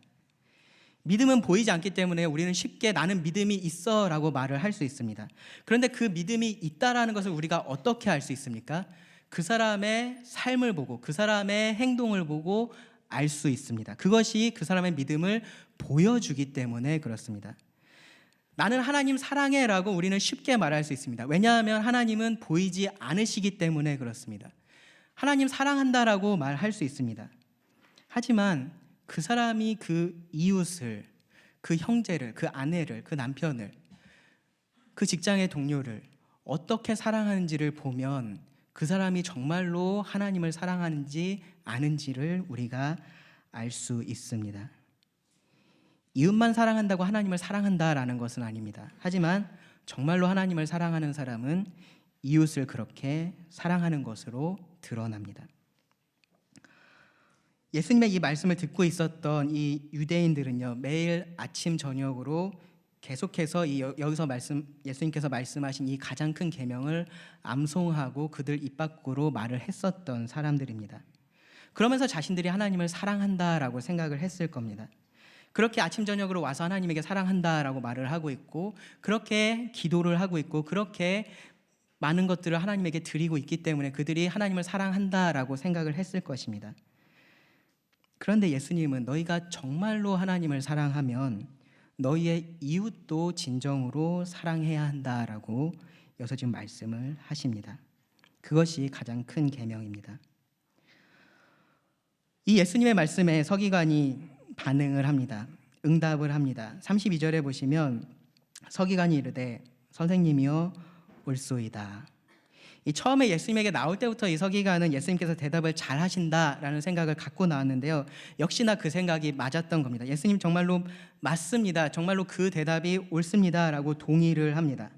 믿음은 보이지 않기 때문에 우리는 쉽게 나는 믿음이 있어 라고 말을 할 수 있습니다. 그런데 그 믿음이 있다라는 것을 우리가 어떻게 알 수 있습니까? 그 사람의 삶을 보고 그 사람의 행동을 보고 알 수 있습니다. 그것이 그 사람의 믿음을 보여주기 때문에 그렇습니다. 나는 하나님 사랑해 라고 우리는 쉽게 말할 수 있습니다. 왜냐하면 하나님은 보이지 않으시기 때문에 그렇습니다. 하나님 사랑한다라고 말할 수 있습니다. 하지만 그 사람이 그 이웃을, 그 형제를, 그 아내를, 그 남편을, 그 직장의 동료를 어떻게 사랑하는지를 보면 그 사람이 정말로 하나님을 사랑하는지 아는지를 우리가 알 수 있습니다. 이웃만 사랑한다고 하나님을 사랑한다라는 것은 아닙니다. 하지만 정말로 하나님을 사랑하는 사람은 이웃을 그렇게 사랑하는 것으로 드러납니다. 예수님의 이 말씀을 듣고 있었던 이 유대인들은요, 매일 아침 저녁으로 계속해서 여기서 예수님께서 말씀하신 이 가장 큰 계명을 암송하고 그들 입 밖으로 말을 했었던 사람들입니다. 그러면서 자신들이 하나님을 사랑한다라고 생각을 했을 겁니다. 그렇게 아침 저녁으로 와서 하나님에게 사랑한다라고 말을 하고 있고, 그렇게 기도를 하고 있고, 그렇게 많은 것들을 하나님에게 드리고 있기 때문에 그들이 하나님을 사랑한다라고 생각을 했을 것입니다. 그런데 예수님은 너희가 정말로 하나님을 사랑하면 너희의 이웃도 진정으로 사랑해야 한다라고 여기서 지금 말씀을 하십니다. 그것이 가장 큰 계명입니다. 이 예수님의 말씀에 서기관이 반응을 합니다. 응답을 합니다. 32절에 보시면 서기관이 이르되 선생님이여 옳소이다. 이 처음에 예수님에게 나올 때부터 이 서기관은 예수님께서 대답을 잘 하신다라는 생각을 갖고 나왔는데요, 역시나 그 생각이 맞았던 겁니다. 예수님 정말로 맞습니다, 정말로 그 대답이 옳습니다라고 동의를 합니다.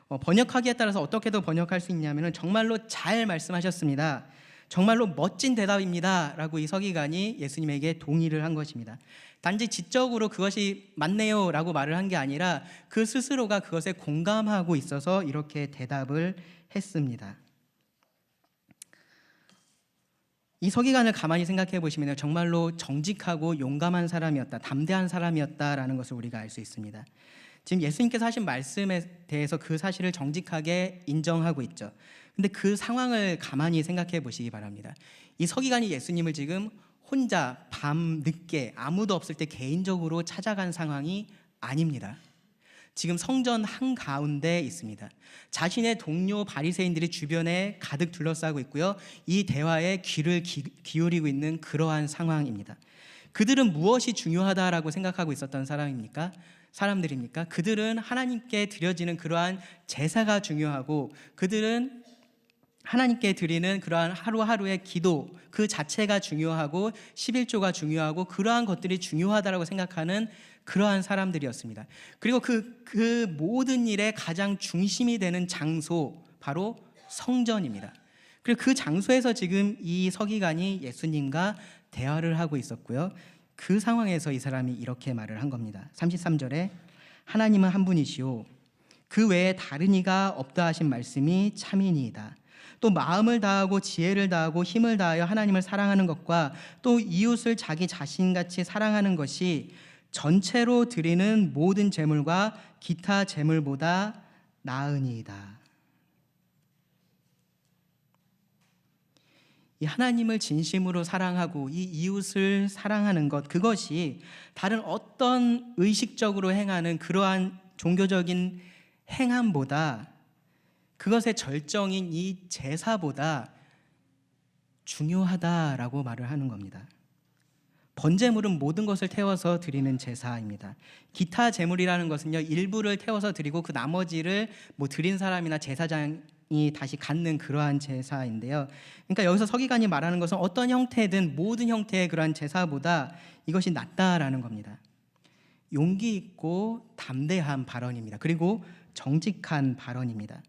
번역하기에 따라서 어떻게도 번역할 수 있냐면 정말로 잘 말씀하셨습니다, 정말로 멋진 대답입니다 라고 이 서기관이 예수님에게 동의를 한 것입니다. 단지 지적으로 그것이 맞네요 라고 말을 한 게 아니라 그 스스로가 그것에 공감하고 있어서 이렇게 대답을 했습니다. 이 서기관을 가만히 생각해 보시면 정말로 정직하고 용감한 사람이었다, 담대한 사람이었다라는 것을 우리가 알 수 있습니다. 지금 예수님께서 하신 말씀에 대해서 그 사실을 정직하게 인정하고 있죠. 근데 그 상황을 가만히 생각해 보시기 바랍니다. 이 서기관이 예수님을 지금 혼자 밤 늦게 아무도 없을 때 개인적으로 찾아간 상황이 아닙니다. 지금 성전 한가운데 있습니다. 자신의 동료 바리새인들이 주변에 가득 둘러싸고 있고요, 이 대화에 귀를 기울이고 있는 그러한 상황입니다. 그들은 무엇이 중요하다라고 생각하고 있었던 사람들입니까? 그들은 하나님께 드려지는 그러한 제사가 중요하고, 그들은 하나님께 드리는 그러한 하루하루의 기도 그 자체가 중요하고 11조가 중요하고 그러한 것들이 중요하다라고 생각하는 그러한 사람들이었습니다. 그리고 그 모든 일의 가장 중심이 되는 장소, 바로 성전입니다. 그리고 그 장소에서 지금 이 서기관이 예수님과 대화를 하고 있었고요, 그 상황에서 이 사람이 이렇게 말을 한 겁니다. 33절에 하나님은 한 분이시오 그 외에 다른 이가 없다 하신 말씀이 참이니이다. 또 마음을 다하고 지혜를 다하고 힘을 다하여 하나님을 사랑하는 것과 또 이웃을 자기 자신같이 사랑하는 것이 전체로 드리는 모든 제물과 기타 제물보다 나으니이다. 이 하나님을 진심으로 사랑하고 이 이웃을 사랑하는 것, 그것이 다른 어떤 의식적으로 행하는 그러한 종교적인 행함보다, 그것의 절정인 이 제사보다 중요하다라고 말을 하는 겁니다. 번제물은 모든 것을 태워서 드리는 제사입니다. 기타 제물이라는 것은요, 일부를 태워서 드리고 그 나머지를 뭐 드린 사람이나 제사장이 다시 갖는 그러한 제사인데요. 그러니까 여기서 서기관이 말하는 것은 어떤 형태든 모든 형태의 그러한 제사보다 이것이 낫다라는 겁니다. 용기 있고 담대한 발언입니다. 그리고 정직한 발언입니다.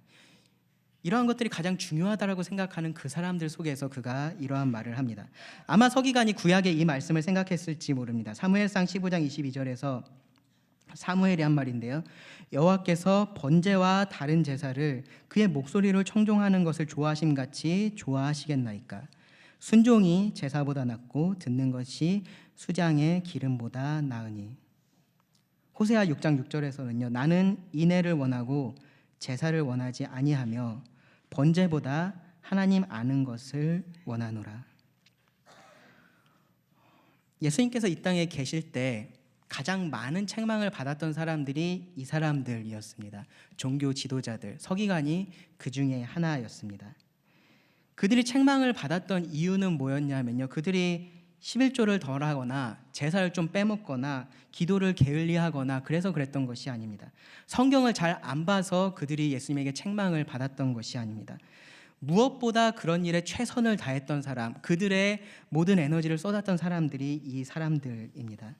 이러한 것들이 가장 중요하다라고 생각하는 그 사람들 속에서 그가 이러한 말을 합니다. 아마 서기관이 구약의 이 말씀을 생각했을지 모릅니다. 사무엘상 15장 22절에서 사무엘이 한 말인데요. 여호와께서 번제와 다른 제사를 그의 목소리를 청종하는 것을 좋아하심같이 좋아하시겠나이까. 순종이 제사보다 낫고 듣는 것이 수장의 기름보다 나으니. 호세아 6장 6절에서는요. 나는 인애를 원하고 제사를 원하지 아니하며 번제보다 하나님 아는 것을 원하노라. 예수님께서 이 땅에 계실 때 가장 많은 책망을 받았던 사람들이 이 사람들이었습니다. 종교 지도자들, 서기관이 그 중에 하나였습니다. 그들이 책망을 받았던 이유는 뭐였냐면요. 그들이 11조를 덜 하거나 제사를 좀 빼먹거나 기도를 게을리하거나 그래서 그랬던 것이 아닙니다. 성경을 잘 안 봐서 그들이 예수님에게 책망을 받았던 것이 아닙니다. 무엇보다 그런 일에 최선을 다했던 사람, 그들의 모든 에너지를 쏟았던 사람들이 이 사람들입니다.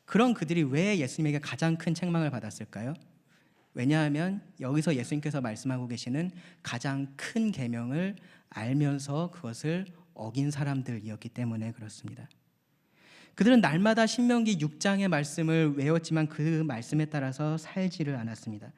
그런 그들이 왜 예수님에게 가장 큰 책망을 받았을까요? 왜냐하면 여기서 예수님께서 말씀하고 계시는 가장 큰 계명을 알면서 그것을 어긴 사람들이었기 때문에 그렇습니다. 그들은 날마다 신명기 6장의 말씀을 외웠지만 그 말씀에 따라서 살지를 않았습니다.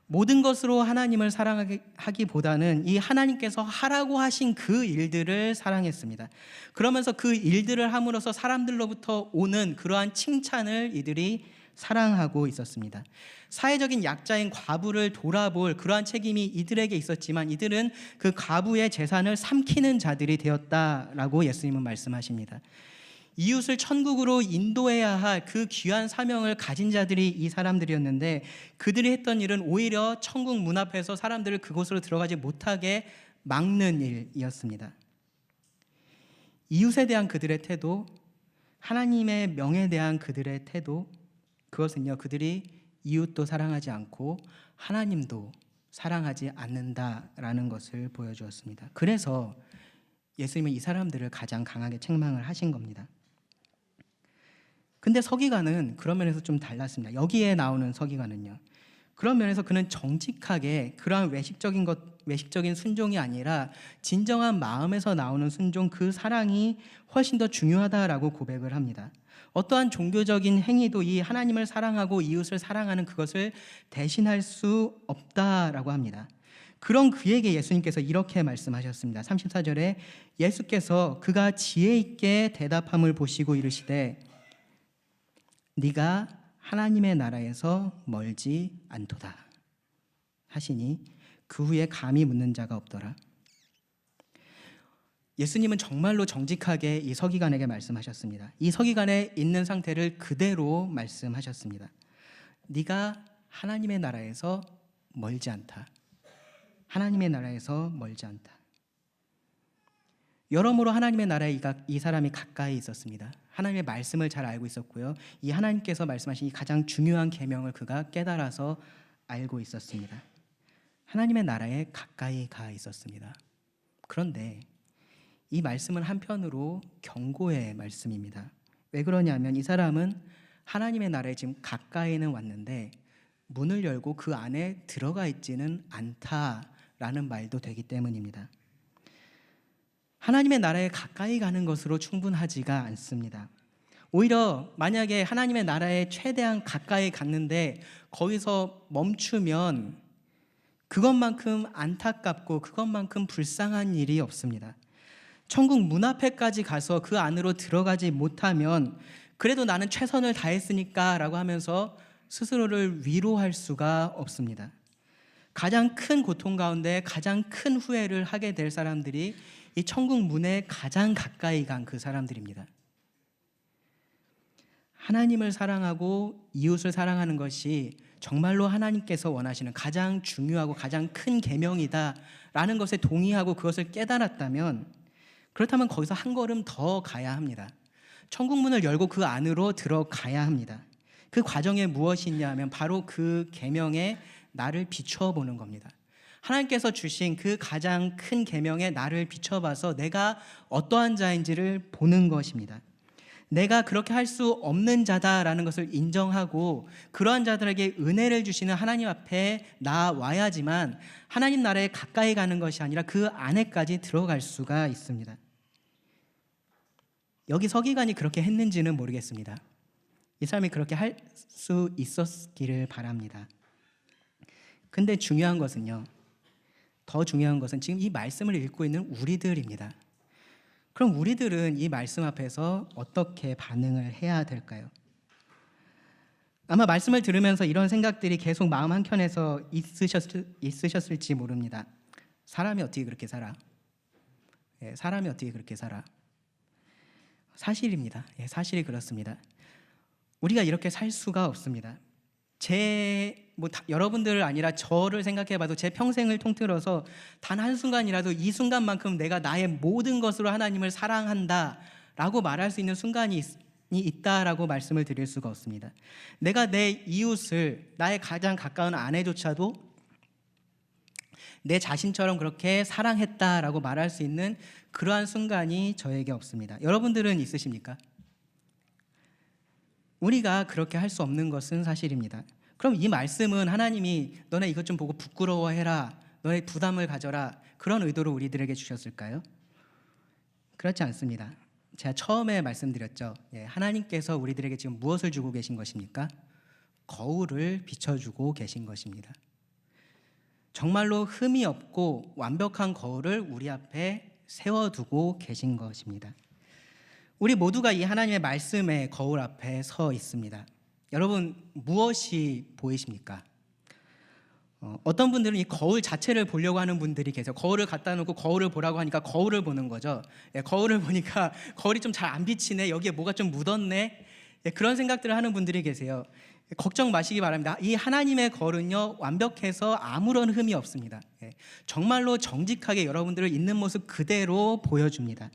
모든 것으로 하나님을 사랑하기보다는 이 하나님께서 하라고 하신 그 일들을 사랑했습니다. 그러면서 그 일들을 함으로써 사람들로부터 오는 그러한 칭찬을 이들이 사랑하고 있었습니다. 사회적인 약자인 과부를 돌아볼 그러한 책임이 이들에게 있었지만 이들은 그 과부의 재산을 삼키는 자들이 되었다라고 예수님은 말씀하십니다. 이웃을 천국으로 인도해야 할 그 귀한 사명을 가진 자들이 이 사람들이었는데 그들이 했던 일은 오히려 천국 문 앞에서 사람들을 그곳으로 들어가지 못하게 막는 일이었습니다. 이웃에 대한 그들의 태도, 하나님의 명에 대한 그들의 태도, 그것은요, 그들이 이웃도 사랑하지 않고 하나님도 사랑하지 않는다라는 것을 보여주었습니다. 그래서 예수님은 이 사람들을 가장 강하게 책망을 하신 겁니다. 근데 서기관은 그런 면에서 좀 달랐습니다. 여기에 나오는 서기관은요, 그런 면에서 그는 정직하게 그러한 외식적인 순종이 아니라 진정한 마음에서 나오는 순종, 그 사랑이 훨씬 더 중요하다라고 고백을 합니다. 어떠한 종교적인 행위도 이 하나님을 사랑하고 이웃을 사랑하는 그것을 대신할 수 없다라고 합니다. 그런 그에게 예수님께서 이렇게 말씀하셨습니다. 34절에 예수께서 그가 지혜 있게 대답함을 보시고 이르시되 네가 하나님의 나라에서 멀지 않도다 하시니 그 후에 감히 묻는 자가 없더라. 예수님은 정말로 정직하게 이 서기관에게 말씀하셨습니다. 이 서기관의 있는 상태를 그대로 말씀하셨습니다. 네가 하나님의 나라에서 멀지 않다. 하나님의 나라에서 멀지 않다. 여러모로 하나님의 나라에 이 사람이 가까이 있었습니다. 하나님의 말씀을 잘 알고 있었고요. 이 하나님께서 말씀하신 이 가장 중요한 계명을 그가 깨달아서 알고 있었습니다. 하나님의 나라에 가까이 가 있었습니다. 그런데 이 말씀은 한편으로 경고의 말씀입니다. 왜 그러냐면 이 사람은 하나님의 나라에 지금 가까이는 왔는데 문을 열고 그 안에 들어가 있지는 않다라는 말도 되기 때문입니다. 하나님의 나라에 가까이 가는 것으로 충분하지가 않습니다. 오히려 만약에 하나님의 나라에 최대한 가까이 갔는데 거기서 멈추면 그것만큼 안타깝고 그것만큼 불쌍한 일이 없습니다. 천국 문 앞에까지 가서 그 안으로 들어가지 못하면 그래도 나는 최선을 다했으니까 라고 하면서 스스로를 위로할 수가 없습니다. 가장 큰 고통 가운데 가장 큰 후회를 하게 될 사람들이 이 천국 문에 가장 가까이 간 그 사람들입니다. 하나님을 사랑하고 이웃을 사랑하는 것이 정말로 하나님께서 원하시는 가장 중요하고 가장 큰 계명이다라는 것에 동의하고 그것을 깨달았다면, 그렇다면 거기서 한 걸음 더 가야 합니다. 천국 문을 열고 그 안으로 들어가야 합니다. 그 과정에 무엇이 있냐 하면 바로 그 계명에 나를 비춰보는 겁니다. 하나님께서 주신 그 가장 큰 계명에 나를 비춰봐서 내가 어떠한 자인지를 보는 것입니다. 내가 그렇게 할 수 없는 자다라는 것을 인정하고 그러한 자들에게 은혜를 주시는 하나님 앞에 나와야지만 하나님 나라에 가까이 가는 것이 아니라 그 안에까지 들어갈 수가 있습니다. 여기 서기관이 그렇게 했는지는 모르겠습니다. 이 사람이 그렇게 할 수 있었기를 바랍니다. 근데 중요한 것은요, 더 중요한 것은 지금 이 말씀을 읽고 있는 우리들입니다. 그럼 우리들은 이 말씀 앞에서 어떻게 반응을 해야 될까요? 아마 말씀을 들으면서 이런 생각들이 계속 마음 한켠에서 있으셨을지 모릅니다. 사람이 어떻게 그렇게 살아? 사람이 어떻게 그렇게 살아? 사실입니다. 사실이 그렇습니다. 우리가 이렇게 살 수가 없습니다. 여러분들 아니라 저를 생각해봐도 제 평생을 통틀어서 단 한순간이라도 이 순간만큼 내가 나의 모든 것으로 하나님을 사랑한다라고 말할 수 있는 순간이 있다라고 말씀을 드릴 수가 없습니다. 내가 내 이웃을, 나의 가장 가까운 아내조차도 내 자신처럼 그렇게 사랑했다라고 말할 수 있는 그러한 순간이 저에게 없습니다. 여러분들은 있으십니까? 우리가 그렇게 할 수 없는 것은 사실입니다. 그럼 이 말씀은 하나님이 너네 이것 좀 보고 부끄러워해라, 너네 부담을 가져라, 그런 의도로 우리들에게 주셨을까요? 그렇지 않습니다. 제가 처음에 말씀드렸죠. 하나님께서 우리들에게 지금 무엇을 주고 계신 것입니까? 거울을 비춰주고 계신 것입니다. 정말로 흠이 없고 완벽한 거울을 우리 앞에 세워두고 계신 것입니다. 우리 모두가 이 하나님의 말씀의 거울 앞에 서 있습니다. 여러분, 무엇이 보이십니까? 어떤 분들은 이 거울 자체를 보려고 하는 분들이 계세요. 거울을 갖다 놓고 거울을 보라고 하니까 거울을 보는 거죠. 거울을 보니까 거울이 좀 잘 안 비치네, 여기에 뭐가 좀 묻었네, 그런 생각들을 하는 분들이 계세요. 걱정 마시기 바랍니다. 이 하나님의 거울은요, 완벽해서 아무런 흠이 없습니다. 정말로 정직하게 여러분들을 있는 모습 그대로 보여줍니다.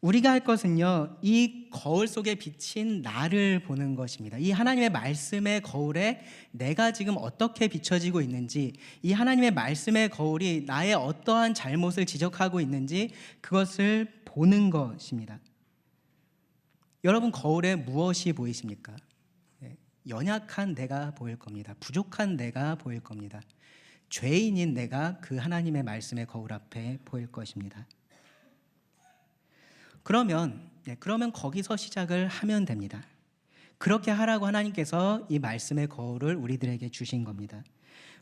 우리가 할 것은요, 이 거울 속에 비친 나를 보는 것입니다. 이 하나님의 말씀의 거울에 내가 지금 어떻게 비춰지고 있는지, 이 하나님의 말씀의 거울이 나의 어떠한 잘못을 지적하고 있는지 그것을 보는 것입니다. 여러분, 거울에 무엇이 보이십니까? 연약한 내가 보일 겁니다. 부족한 내가 보일 겁니다. 죄인인 내가 그 하나님의 말씀의 거울 앞에 보일 것입니다. 그러면 거기서 시작을 하면 됩니다. 그렇게 하라고 하나님께서 이 말씀의 거울을 우리들에게 주신 겁니다.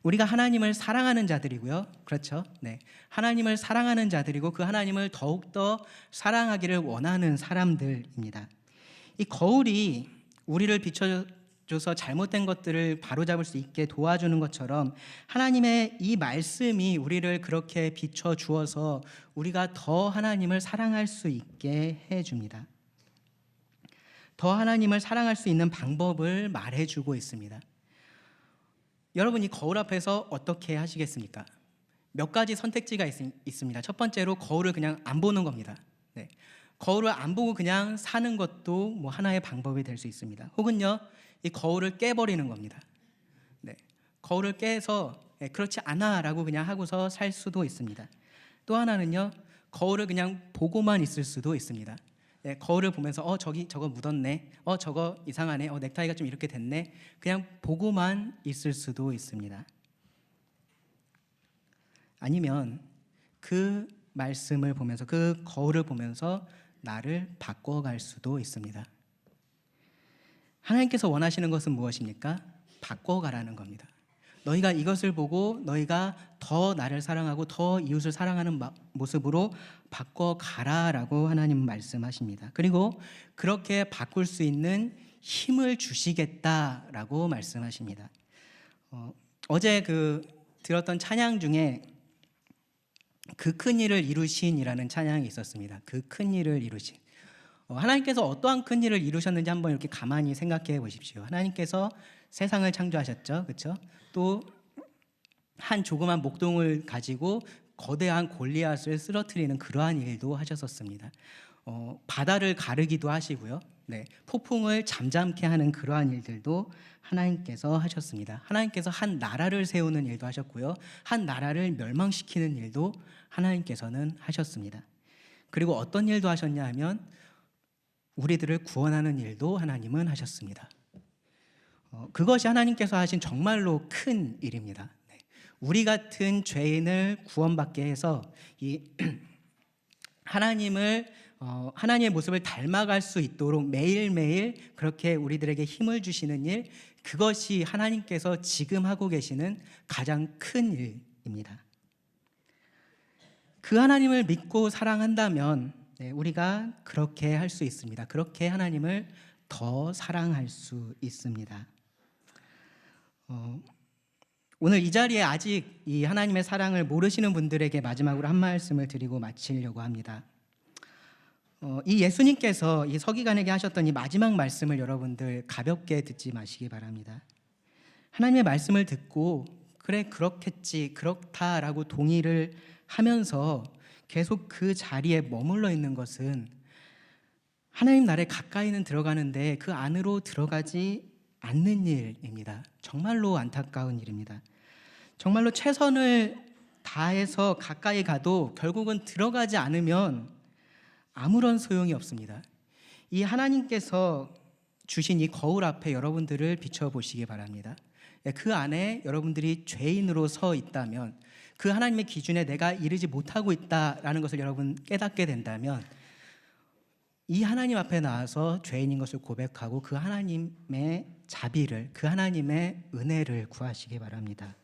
우리가 하나님을 사랑하는 자들이고요. 그렇죠? 하나님을 사랑하는 자들이고 그 하나님을 더욱더 사랑하기를 원하는 사람들입니다. 이 거울이 우리를 비춰줘서 잘못된 것들을 바로잡을 수 있게 도와주는 것처럼 하나님의 이 말씀이 우리를 그렇게 비춰주어서 우리가 더 하나님을 사랑할 수 있게 해줍니다. 더 하나님을 사랑할 수 있는 방법을 말해주고 있습니다. 여러분, 이 거울 앞에서 어떻게 하시겠습니까? 몇 가지 선택지가 있습니다. 첫 번째로 거울을 그냥 안 보는 겁니다. 거울을 안 보고 그냥 사는 것도 하나의 방법이 될 수 있습니다. 혹은요, 이 거울을 깨버리는 겁니다. 거울을 깨서 그렇지 않아 라고 그냥 하고서 살 수도 있습니다. 또 하나는요, 거울을 그냥 보고만 있을 수도 있습니다. 거울을 보면서 저거 묻었네, 저거 이상하네, 넥타이가 좀 이렇게 됐네, 그냥 보고만 있을 수도 있습니다. 아니면 그 말씀을 보면서, 그 거울을 보면서 나를 바꿔갈 수도 있습니다. 하나님께서 원하시는 것은 무엇입니까? 바꿔가라는 겁니다. 너희가 이것을 보고 너희가 더 나를 사랑하고 더 이웃을 사랑하는 모습으로 바꿔가라라고 하나님 말씀하십니다. 그리고 그렇게 바꿀 수 있는 힘을 주시겠다라고 말씀하십니다. 어제 들었던 찬양 중에 그 큰 일을 이루신이라는 찬양이 있었습니다. 그 큰 일을 이루신. 하나님께서 어떠한 큰 일을 이루셨는지 한번 이렇게 가만히 생각해 보십시오. 하나님께서 세상을 창조하셨죠, 그렇죠? 또 한 조그만 목동을 가지고 거대한 골리앗을 쓰러뜨리는 그러한 일도 하셨었습니다. 바다를 가르기도 하시고요. 네, 폭풍을 잠잠케 하는 그러한 일들도 하나님께서 하셨습니다. 하나님께서 한 나라를 세우는 일도 하셨고요. 한 나라를 멸망시키는 일도 하나님께서는 하셨습니다. 그리고 어떤 일도 하셨냐 하면 우리들을 구원하는 일도 하나님은 하셨습니다. 그것이 하나님께서 하신 정말로 큰 일입니다. 네. 우리 같은 죄인을 구원받게 해서 이 하나님의 모습을 닮아갈 수 있도록 매일매일 그렇게 우리들에게 힘을 주시는 일, 그것이 하나님께서 지금 하고 계시는 가장 큰 일입니다. 그 하나님을 믿고 사랑한다면 우리가 그렇게 할 수 있습니다. 그렇게 하나님을 더 사랑할 수 있습니다. 오늘 이 자리에 아직 이 하나님의 사랑을 모르시는 분들에게 마지막으로 한 말씀을 드리고 마치려고 합니다. 이 예수님께서 이 서기관에게 하셨던 이 마지막 말씀을 여러분들 가볍게 듣지 마시기 바랍니다. 하나님의 말씀을 듣고 그래 그렇겠지 그렇다라고 동의를 하면서 계속 그 자리에 머물러 있는 것은 하나님 나라에 가까이는 들어가는데 그 안으로 들어가지 않는 일입니다. 정말로 안타까운 일입니다. 정말로 최선을 다해서 가까이 가도 결국은 들어가지 않으면 아무런 소용이 없습니다. 이 하나님께서 주신 이 거울 앞에 여러분들을 비춰보시기 바랍니다. 그 안에 여러분들이 죄인으로 서 있다면, 그 하나님의 기준에 내가 이르지 못하고 있다라는 것을 여러분 깨닫게 된다면 이 하나님 앞에 나와서 죄인인 것을 고백하고 그 하나님의 자비를, 그 하나님의 은혜를 구하시기 바랍니다.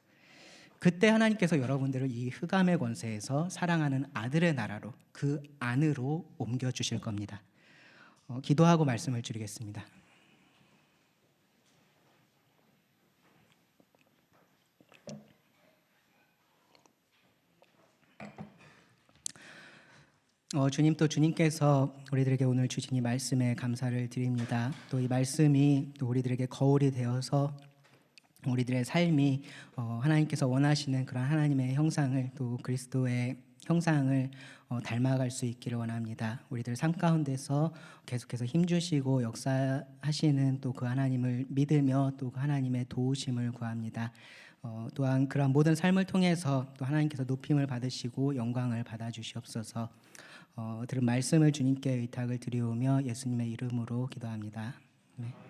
그때 하나님께서 여러분들을 이 흑암의 권세에서 사랑하는 아들의 나라로, 그 안으로 옮겨주실 겁니다. 기도하고 말씀을 드리겠습니다. 주님, 또 주님께서 우리들에게 오늘 주신 이 말씀에 감사를 드립니다. 또 이 말씀이 또 우리들에게 거울이 되어서 우리들의 삶이 하나님께서 원하시는 그런 하나님의 형상을, 또 그리스도의 형상을 닮아갈 수 있기를 원합니다. 우리들 삶 가운데서 계속해서 힘주시고 역사하시는 또 그 하나님을 믿으며 또 그 하나님의 도우심을 구합니다. 또한 그러한 모든 삶을 통해서 또 하나님께서 높임을 받으시고 영광을 받아주시옵소서. 들은 말씀을 주님께 의탁을 드리오며 예수님의 이름으로 기도합니다. 아멘.